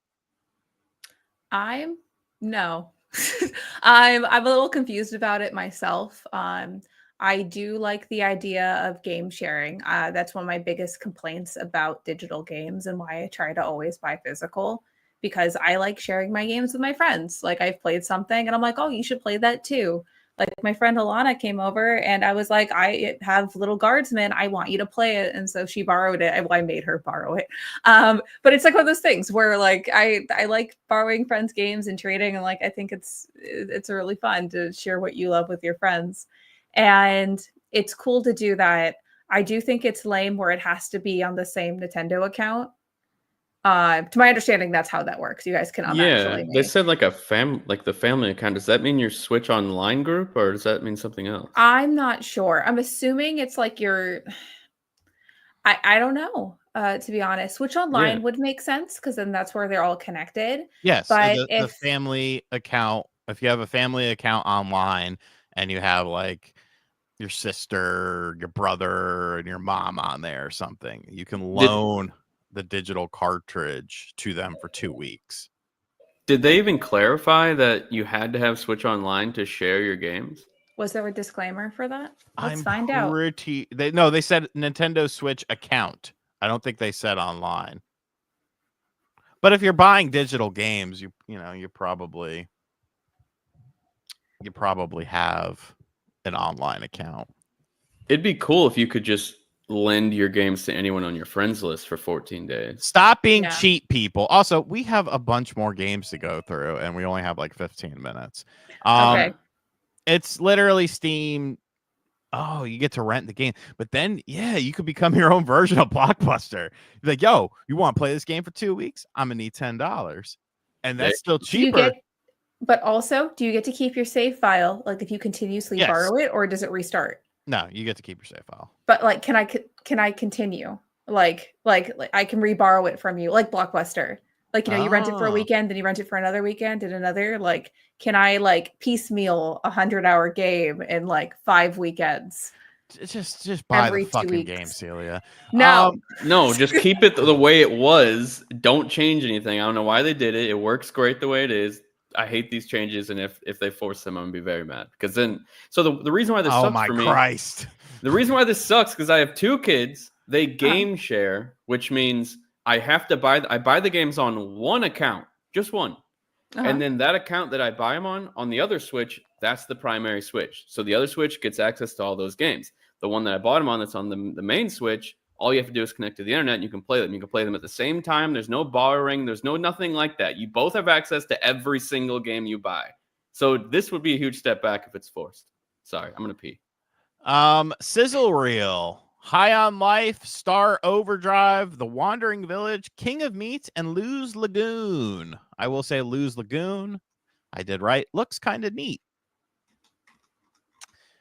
S3: No. I'm a little confused about it myself. I do like the idea of game sharing. That's one of my biggest complaints about digital games and why I try to always buy physical, because I like sharing my games with my friends. Like I've played something and I'm like, oh, you should play that too. Like my friend Alana came over and I was like, I have Little Guardsman. I want you to play it. And so she borrowed it. I made her borrow it. But it's like one of those things where like I like borrowing friends' games and trading. And like I think it's really fun to share what you love with your friends. And it's cool to do that. I do think it's lame where it has to be on the same Nintendo account. To my understanding, that's how that works. You guys can
S2: Yeah,
S3: unactually
S2: they
S3: me.
S2: said like the family account. Does that mean your Switch Online group, or does that mean something else?
S3: I'm not sure. I'm assuming it's like your. I don't know. To be honest, Switch
S2: Yeah.
S3: Online would make sense because then that's where they're all connected.
S1: Yes,
S3: But
S1: the
S3: if
S1: family account. If you have a family account online and you have like your sister, your brother, and your mom on there or something, you can loan the digital cartridge to them for 2 weeks.
S2: Did they even clarify that you had to have Switch Online to share your games?
S3: was there a disclaimer for that? Let's
S1: I'm
S3: find out.
S1: pretty. They said Nintendo Switch account. I don't think they said online. But if you're buying digital games, you probably have an online account.
S2: It'd be cool if you could just lend your games to anyone on your friends list for 14 days.
S1: Stop being
S3: Yeah.
S1: cheap, people. Also, we have a bunch more games to go through, and we only have like 15 minutes.
S3: Okay.
S1: It's literally Steam. Oh, you get to rent the game, but then you could become your own version of Blockbuster. You're like, yo, you want to play this game for 2 weeks? I'm gonna need $10, and that's still cheaper.
S3: But also, do you get to keep your save file? Like if you continuously
S1: Yes.
S3: borrow it, or does it restart?
S1: No, you get to keep your save file.
S3: But like, can I continue? Like I can reborrow it from you, like Blockbuster. Like you rent it for a weekend, then you rent it for another weekend and another. Like, can I like piecemeal 100-hour game in like 5 weekends?
S1: Just buy
S3: Every
S1: the
S3: 2
S1: fucking
S3: weeks.
S1: game, Celia.
S3: No.
S2: No, just keep it the way it was. Don't change anything. I don't know why they did it. It works great the way it is. I hate these changes, and if they force them, I'm gonna be very mad. Because then, so the reason why this sucks for me,
S1: Christ.
S2: the reason why this sucks because I have 2 kids. They game share, which means I have to I buy the games on one account, just one. And then that account that I buy them on the other Switch, that's the primary Switch. So the other Switch gets access to all those games. The one that I bought them on that's on the main Switch, all you have to do is connect to the internet and you can play them. You can play them at the same time. There's no borrowing. There's nothing like that. You both have access to every single game you buy. So this would be a huge step back if it's forced. Sorry, I'm going to pee.
S1: Sizzle Reel, High on Life, Star Overdrive, The Wandering Village, King of Meats, and Luz Lagoon. I will say Luz Lagoon. I did right. Looks kind of neat.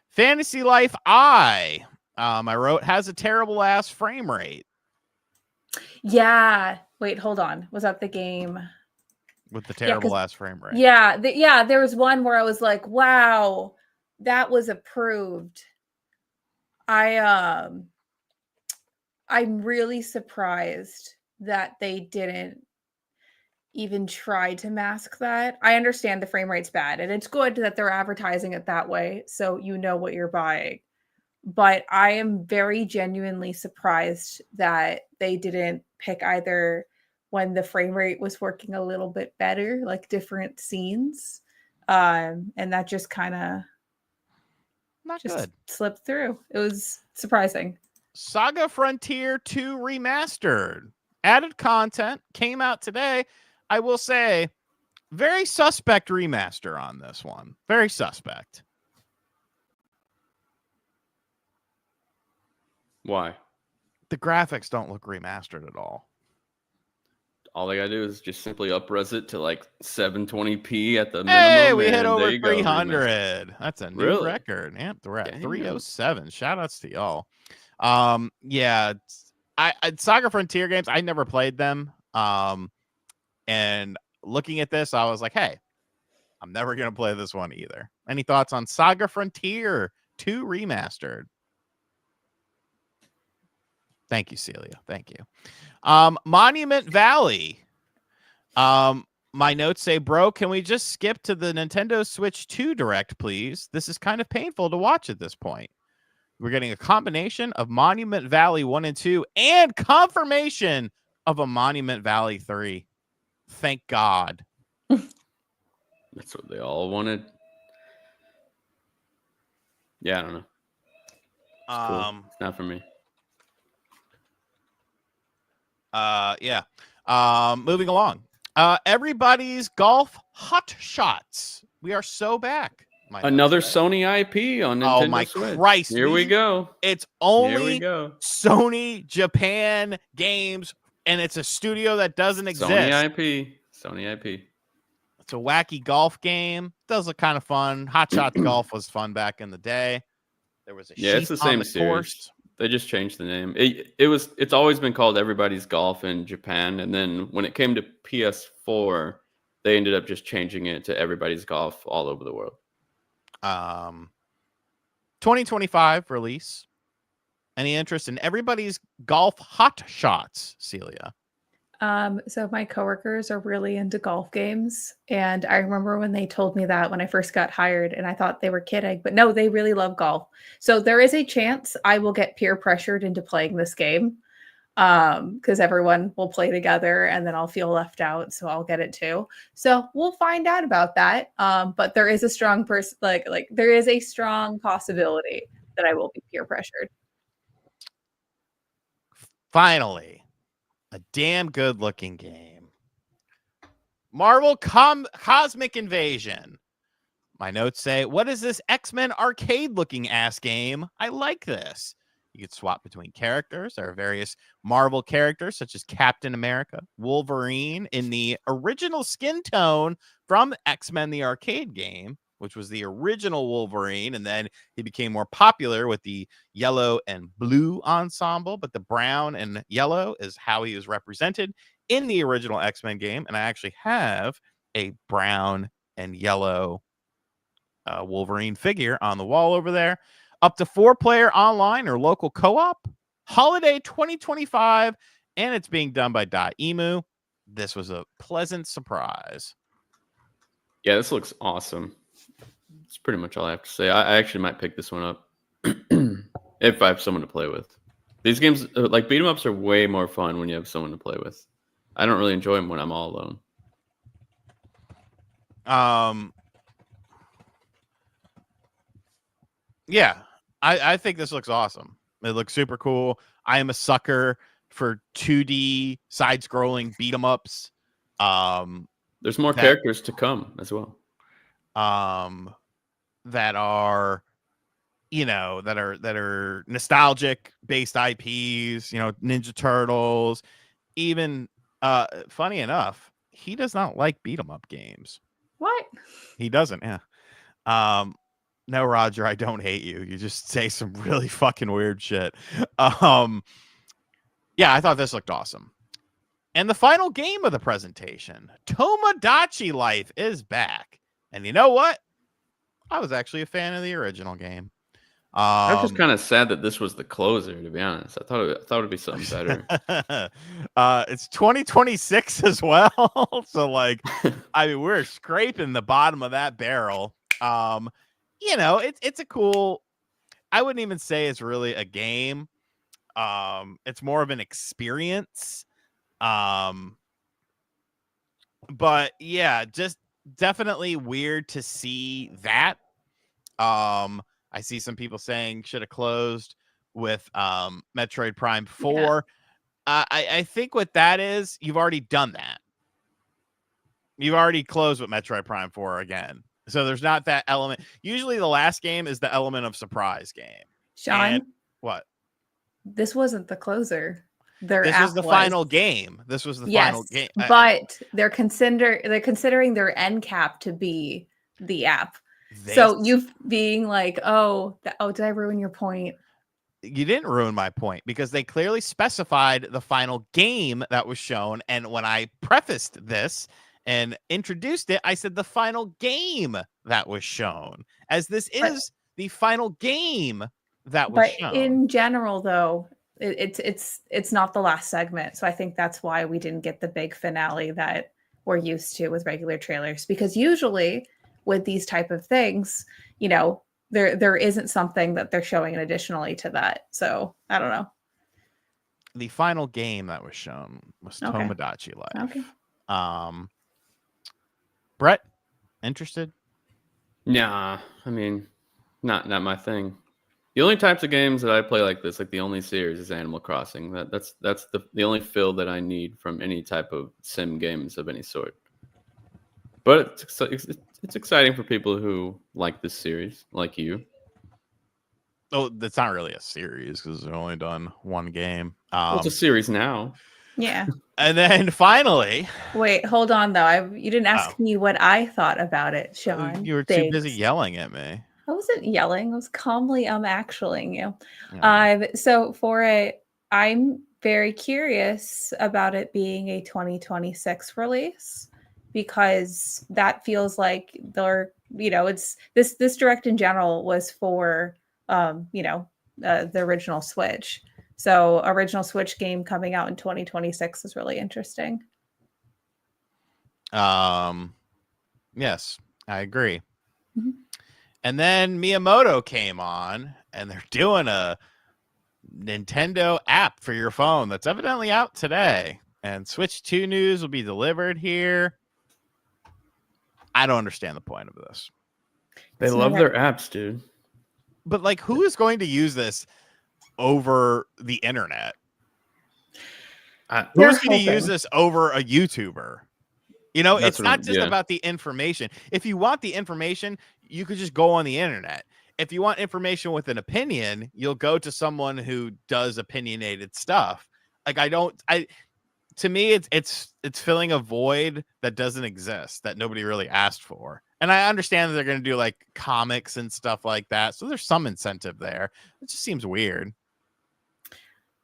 S1: Fantasy Life I wrote has a terrible ass frame rate.
S3: Yeah. Wait, hold on. Was that the game?
S1: With the terrible ass frame rate.
S3: Yeah. There was one where I was like, wow, that was approved. I'm really surprised that they didn't even try to mask that. I understand the frame rate's bad, and it's good that they're advertising it that way, so you know what you're buying. But I am very genuinely surprised that they didn't pick either when the frame rate was working a little bit better, like different scenes, and that just kind of
S1: good.
S3: Slipped through. It was surprising.
S1: Saga Frontier 2 Remastered. Added content came out today. I will say, very suspect remaster on this one. Very suspect.
S2: Why?
S1: The graphics don't look remastered at all.
S2: All I gotta do is just simply upres it to like 720p at the minimum.
S1: Hey, we hit over 300. That's a new record. Yep, we're at 307. Shout outs to y'all. Yeah, I Saga Frontier games, I never played them. And looking at this, I was like, hey, I'm never gonna play this one either. Any thoughts on Saga Frontier 2 Remastered? Thank you, Celia. Thank you. Monument Valley. My notes say, bro, can we just skip to the Nintendo Switch 2 Direct, please? This is kind of painful to watch at this point. We're getting a combination of Monument Valley 1 and 2 and confirmation of a Monument Valley 3. Thank God.
S2: That's what they all wanted. Yeah, I don't know. It's cool. It's not for me.
S1: Yeah. Moving along. Everybody's golf hot shots. We are so back.
S2: Another Sony IP on Nintendo
S1: Oh my
S2: Switch.
S1: Christ!
S2: Here we go.
S1: It's
S2: Here we
S1: only
S2: go.
S1: Sony Japan games, and it's a studio that doesn't exist.
S2: Sony IP.
S1: It's a wacky golf game. Does look kind of fun. Hot Shots Golf was fun back in the day. There was a
S2: it's the same series.
S1: Course.
S2: They just changed the name. It's always been called Everybody's Golf in Japan, and then when it came to PS4, they ended up just changing it to Everybody's Golf all over the world.
S1: 2025 release. Any interest in Everybody's Golf Hot Shots, Celia?
S3: So my coworkers are really into golf games, and I remember when they told me that when I first got hired, and I thought they were kidding, but no, they really love golf. So there is a chance I will get peer pressured into playing this game, because everyone will play together, and then I'll feel left out, so I'll get it too. So we'll find out about that. But there is a strong there is a strong possibility that I will be peer pressured.
S1: Finally, a damn good looking game. Marvel Cosmic Invasion. My notes say, what is this X-Men arcade looking ass game? I like this. You can swap between characters. There are various Marvel characters such as Captain America, Wolverine in the original skin tone from X-Men the arcade game, which was the original Wolverine, and then he became more popular with the yellow and blue ensemble, but the brown and yellow is how he was represented in the original X-Men game, and I actually have a brown and yellow Wolverine figure on the wall over there. Up to 4-player online or local co-op. Holiday 2025, and it's being done by Emu. This was a pleasant surprise.
S2: Yeah, this looks awesome. That's pretty much all I have to say. I actually might pick this one up if I have someone to play with. These games, like beat 'em ups, are way more fun when you have someone to play with. I don't really enjoy them when I'm all alone.
S1: Yeah, I think this looks awesome. It looks super cool. I am a sucker for 2D side-scrolling beat 'em ups.
S2: There's more characters to come as well.
S1: That are, that are nostalgic based IPs, Ninja Turtles. Even funny enough, he does not like beat 'em up games.
S3: What?
S1: He doesn't, yeah. No, Roger, I don't hate you. You just say some really fucking weird shit. Yeah, I thought this looked awesome. And the final game of the presentation, Tomodachi Life, is back. And you know what? I was actually a fan of the original game.
S2: I was just kind of sad that this was the closer, to be honest. I thought it'd be something better.
S1: It's 2026 as well. So, we're scraping the bottom of that barrel. It's a cool, I wouldn't even say it's really a game. It's more of an experience. But yeah, just definitely weird to see that. I see some people saying should have closed with Metroid Prime 4. Yeah. I think what that is, you've already done that. You've already closed with Metroid Prime 4 again. So there's not that element. Usually the last game is the element of surprise game.
S3: Sean?
S1: What?
S3: This wasn't the closer.
S1: This was the final game. This was the final game.
S3: But they're considering their end cap to be the app. So you being like, did I ruin your point?
S1: You didn't ruin my point, because they clearly specified the final game that was shown. And when I prefaced this and introduced it, I said the final game that was shown, as this is the final game that was shown.
S3: But in general, though, it's not the last segment. So I think that's why we didn't get the big finale that we're used to with regular trailers, because usually with these type of things, there isn't something that they're showing additionally to that. So I don't know.
S1: The final game that was shown was Tomodachi Life.
S3: Okay.
S1: Brett, interested?
S2: Nah, I mean, Not my thing. The only types of games that I play like this, like the only series, is Animal Crossing. That's the only fill that I need from any type of sim games of any sort. But it's exciting for people who like this series, like you.
S1: Oh, that's not really a series because they've only done one game.
S2: Well, it's a series now.
S3: Yeah.
S1: And then finally,
S3: Wait, hold on though. You didn't ask
S1: Oh.
S3: me what I thought about it, Sean.
S1: you were too busy yelling at me.
S3: I wasn't yelling. I was calmly actuallying you.
S1: Yeah.
S3: So for it, I'm very curious about it being a 2026 release because that feels like it's this direct in general was for the original Switch. So original Switch game coming out in 2026 is really interesting.
S1: Yes, I agree.
S3: Mm-hmm.
S1: And then Miyamoto came on, and they're doing a Nintendo app for your phone that's evidently out today. And Switch 2 news will be delivered here. I don't understand the point of this.
S2: They love their apps, dude.
S1: But like, who is going to use this over the internet? Who's going to use this over a YouTuber? You know, it's not just about the information. If you want the information, you could just go on the internet. If you want information with an opinion, you'll go to someone who does opinionated stuff. Like to me, it's filling a void that doesn't exist, that nobody really asked for. And I understand that they're going to do like comics and stuff like that. So there's some incentive there. It just seems weird.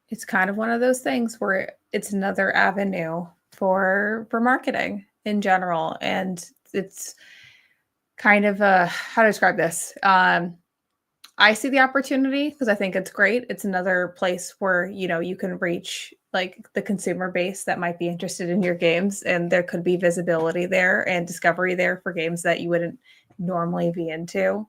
S3: It's kind of one of those things where it's another avenue for marketing in general. And it's kind of how to describe this. I see the opportunity because I think it's great. It's another place where, you can reach like the consumer base that might be interested in your games, and there could be visibility there and discovery there for games that you wouldn't normally be into.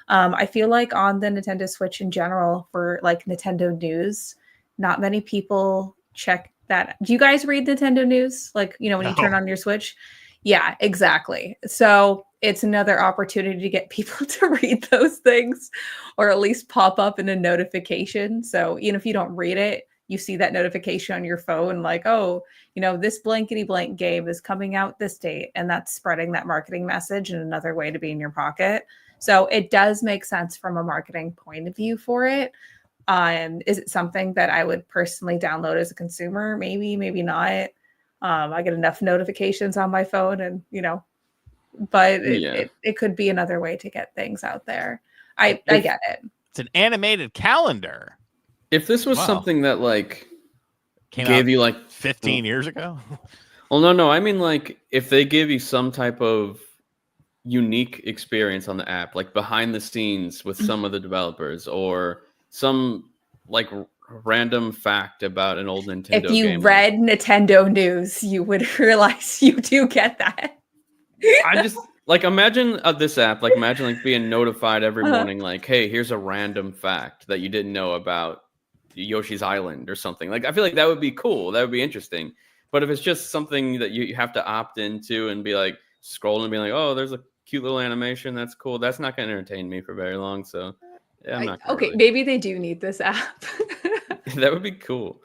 S3: I feel like on the Nintendo Switch in general, for like Nintendo news, not many people check that. Do you guys read Nintendo news? Like, when you turn on your Switch? Yeah, exactly. So it's another opportunity to get people to read those things or at least pop up in a notification. So even if you don't read it, you see that notification on your phone like, oh, this blankety blank game is coming out this date. And that's spreading that marketing message and another way to be in your pocket. So it does make sense from a marketing point of view for it. Is it something that I would personally download as a consumer? Maybe, maybe not. I get enough notifications on my phone and, but it could be another way to get things out there. I get it.
S1: It's an animated calendar.
S2: If this was something that like
S1: gave
S2: you like
S1: 15 years ago.
S2: Well, no. I mean, like if they give you some type of unique experience on the app, like behind the scenes with some of the developers or some like random fact about an old Nintendo game.
S3: If you read Nintendo news, you would realize you do get that.
S2: I just like imagine this app, like imagine like being notified every morning, like, hey, here's a random fact that you didn't know about Yoshi's Island or something. Like I feel like that would be cool. That would be interesting. But if it's just something that you have to opt into and be like scrolling and be like, oh, there's a cute little animation, that's cool. That's not going to entertain me for very long. So yeah, I'm not
S3: maybe they do need this app.
S2: That would be cool.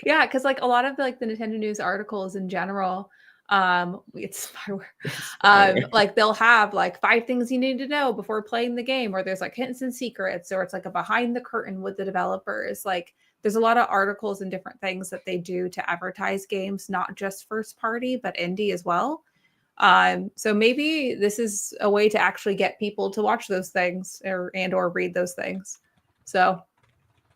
S3: Yeah, because like a lot of the Nintendo news articles in general, it's spyware. Like they'll have like 5 things you need to know before playing the game, or there's like hints and secrets, or it's like a behind the curtain with the developers. Like there's a lot of articles and different things that they do to advertise games, not just first party, but indie as well. So maybe this is a way to actually get people to watch those things or read those things. So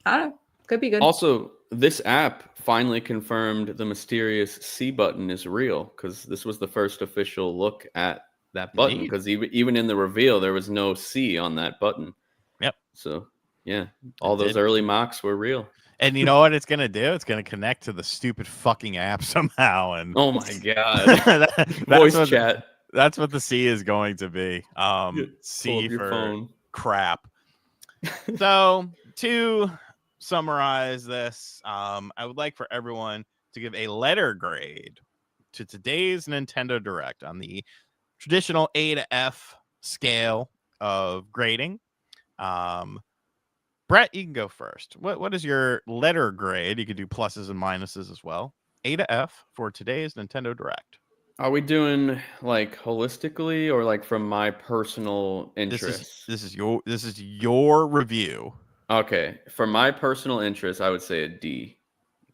S3: I don't know. Could be good.
S2: Also, this app finally confirmed the mysterious C button is real because this was the first official look at that button. Because even in the reveal, there was no C on that button.
S1: Yep.
S2: So yeah, all those early mocks were real.
S1: And you know what it's going to do? It's going to connect to the stupid fucking app somehow. And
S2: oh my God. Voice chat.
S1: That's what the C is going to be. C for
S2: phone.
S1: Crap. So to summarize this, I would like for everyone to give a letter grade to today's Nintendo Direct on the traditional A to F scale of grading. Brett, you can go first. What is your letter grade? You could do pluses and minuses as well. A to F for today's Nintendo Direct.
S2: Are we doing like holistically or like from my personal interests?
S1: This is your review.
S2: Okay, for my personal interest, I would say a D.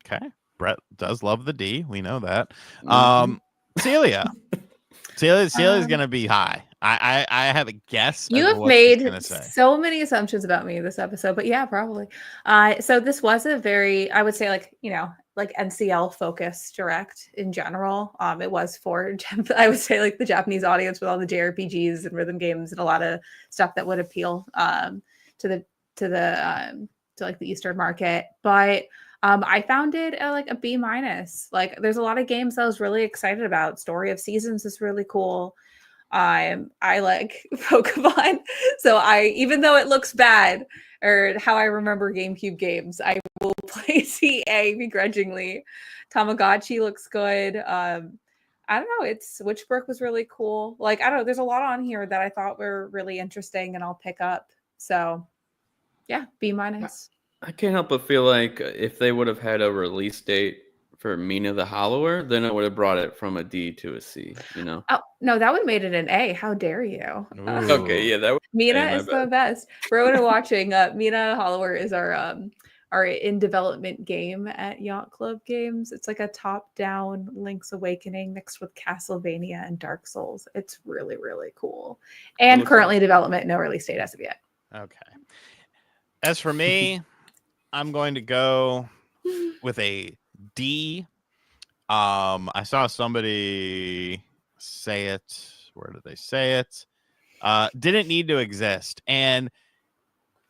S1: Okay, Brett does love the D. We know that.
S2: Mhm.
S1: Celia. Celia's gonna be high. I have a guess.
S3: You
S1: as to
S3: have
S1: what she's
S3: made
S1: gonna say.
S3: so many assumptions about me this episode, but yeah, probably. So this was a very, I would say, like, you know, like NCL focused direct in general. It was for, I would say, like the Japanese audience with all the JRPGs and rhythm games and a lot of stuff that would appeal to like the Eastern market. But I found it like a B minus. Like, there's a lot of games I was really excited about. Story of Seasons is really cool. I like Pokemon, so even though it looks bad, or how I remember GameCube games, I will play CA begrudgingly. Tamagotchi looks good. I don't know. It's Witchbrook was really cool. Like, I don't know. There's a lot on here that I thought were really interesting, and I'll pick up. So, yeah, B minus.
S2: I can't help but feel like if they would have had a release date for Mina the Hollower, then it would have brought it from a D to a C, you know?
S3: Oh, no, that would have made it an A. How dare you?
S1: Ooh.
S2: Okay, yeah, that would
S3: Mina
S2: my
S3: is
S2: bad.
S3: the best. For everyone watching, Mina Hollower is our in development game at Yacht Club Games. It's like a top-down Link's Awakening mixed with Castlevania and Dark Souls. It's really, really cool. And
S2: Looks
S3: currently in development, no release date as of yet.
S1: Okay. As for me, I'm going to go with a D. I saw somebody say it. Where did they say it? Didn't need to exist. And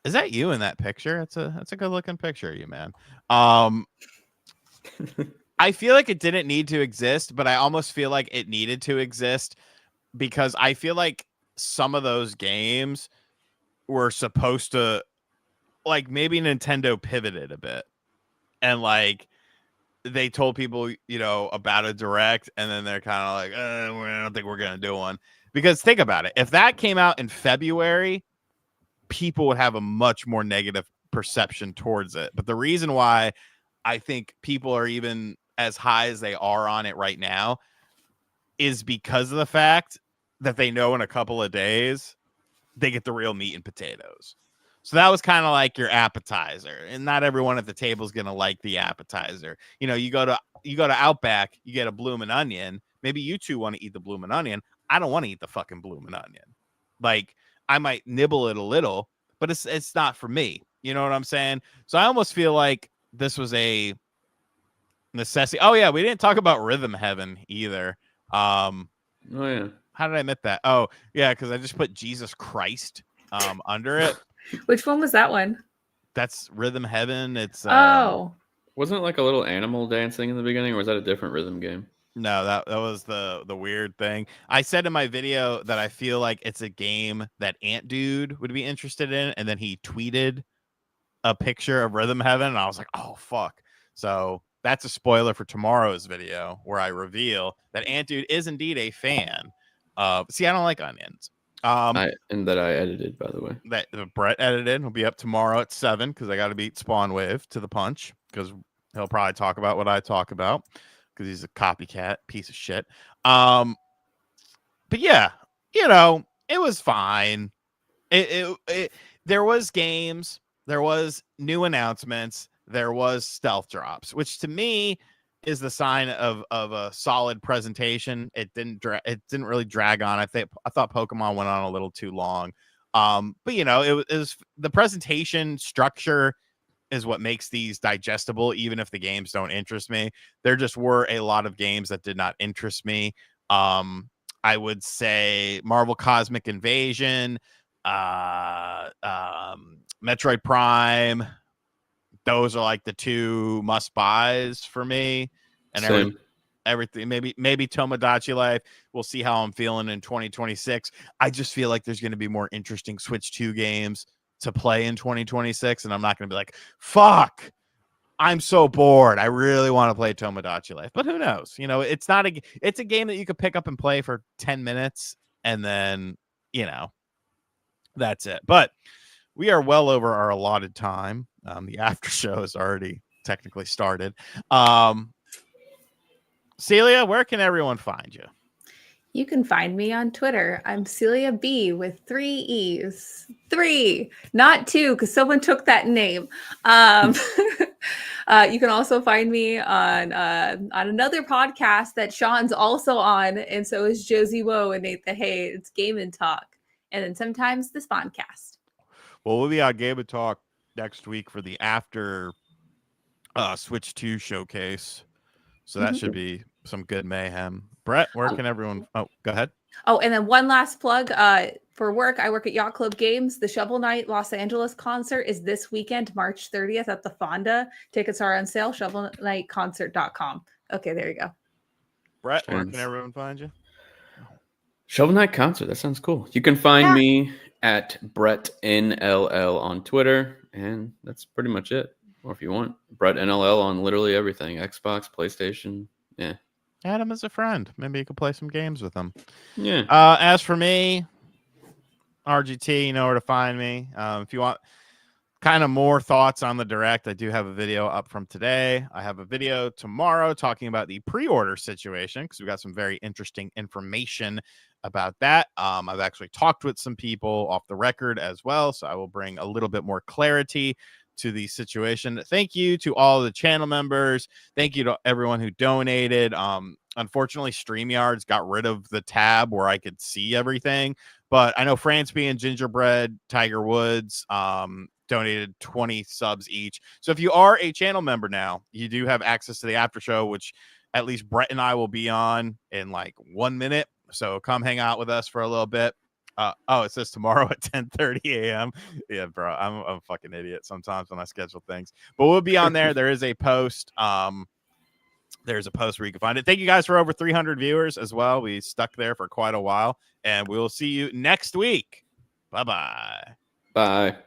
S1: is that you in that picture? That's a good looking picture of you, man. I feel like it didn't need to exist, but I almost feel like it needed to exist because I feel like some of those games were supposed to, like, maybe Nintendo pivoted a bit and like they told people, you know, about a direct, and then they're kind of like, I don't think we're gonna do one. Because think about it, if that came out in February, people would have a much more negative perception towards it. But the reason why I think people are even as high as they are on it right now is because of the fact that they know in a couple of days they get the real meat and potatoes. So that was kind of like your appetizer, and not everyone at the table is going to like the appetizer. You know, you go to Outback, you get a bloomin' onion. Maybe you two want to eat the bloomin' onion. I don't want to eat the fucking bloomin' onion. Like, I might nibble it a little, but it's not for me. You know what I'm saying? So I almost feel like this was a necessity. Oh yeah, we didn't talk about Rhythm Heaven either.
S2: Oh yeah.
S1: How did I admit that? Oh yeah, because I just put Jesus Christ under it.
S3: Which one was that one?
S1: That's Rhythm Heaven. It's
S2: Wasn't it like a little animal dancing in the beginning, or was that a different rhythm game?
S1: no, that was the weird thing. I said in my video that I feel like it's a game that Ant Dude would be interested in, and then he tweeted a picture of Rhythm Heaven, and I was like, oh fuck. So that's a spoiler for tomorrow's video where I reveal that Ant Dude is indeed a fan of. See, I don't like onions.
S2: I edited, by the way.
S1: That Brett edited will be up tomorrow at 7 because I got to beat Spawn Wave to the punch because he'll probably talk about what I talk about because he's a copycat piece of shit. But yeah, you know, it was fine. There was games, there was new announcements, there was stealth drops, which to me is the sign of a solid presentation. It didn't really drag on. I thought Pokemon went on a little too long. But you know, it was the presentation structure is what makes these digestible, even if the games don't interest me. There just were a lot of games that did not interest me. I would say Marvel Cosmic Invasion, Metroid Prime. Those are like the two must buys for me. And everything, maybe Tomodachi Life. We'll see how I'm feeling in 2026. I just feel like there's going to be more interesting Switch 2 games to play in 2026, and I'm not going to be like, fuck, I'm so bored. I really want to play Tomodachi Life. But who knows? You know, it's a game that you could pick up and play for 10 minutes, and then, you know, that's it. But we are well over our allotted time. The after show has already technically started. Celia, where can everyone find you?
S3: You can find me on Twitter. I'm Celia B with 3 E's. 3, not 2, because someone took that name. You can also find me on another podcast that Sean's also on, and so is Josie Woe and Nate the Hay. It's Game and Talk, and then sometimes the Spawncast.
S1: Well, we'll be on Game and Talk next week for the after Switch 2 showcase. So that should be some good mayhem. Brett, where can everyone... Oh, go ahead.
S3: Oh, and then one last plug for work. I work at Yacht Club Games. The Shovel Knight Los Angeles concert is this weekend, March 30th at the Fonda. Tickets are on sale, shovelknightconcert.com. Okay, there you go.
S1: Brett, where can everyone find you?
S2: Shovel Knight Concert. That sounds cool. You can find me at Brett NLL on Twitter, and that's pretty much it. Or if you want, Brett NLL on literally everything. Xbox, PlayStation. Yeah.
S1: Add him as a friend. Maybe you could play some games with him.
S2: Yeah.
S1: As for me, RGT, you know where to find me. If you want kind of more thoughts on the Direct, I do have a video up from today. I have a video tomorrow talking about the pre-order situation because we got some very interesting information about that. I've actually talked with some people off the record as well, so I will bring a little bit more clarity to the situation. Thank you to all the channel members. Thank you to everyone who donated. Unfortunately, StreamYards got rid of the tab where I could see everything, but I know Franceby and Gingerbread, Tiger Woods, donated 20 subs each. So if you are a channel member now, you do have access to the after show, which at least Brett and I will be on in like 1 minute. So come hang out with us for a little bit. It says tomorrow at 10:30 a.m. Yeah, bro, I'm a fucking idiot sometimes when I schedule things, but we'll be on there. There is a post. There's a post where you can find it. Thank you guys for over 300 viewers as well. We stuck there for quite a while, and we'll see you next week. Bye-bye.
S2: Bye.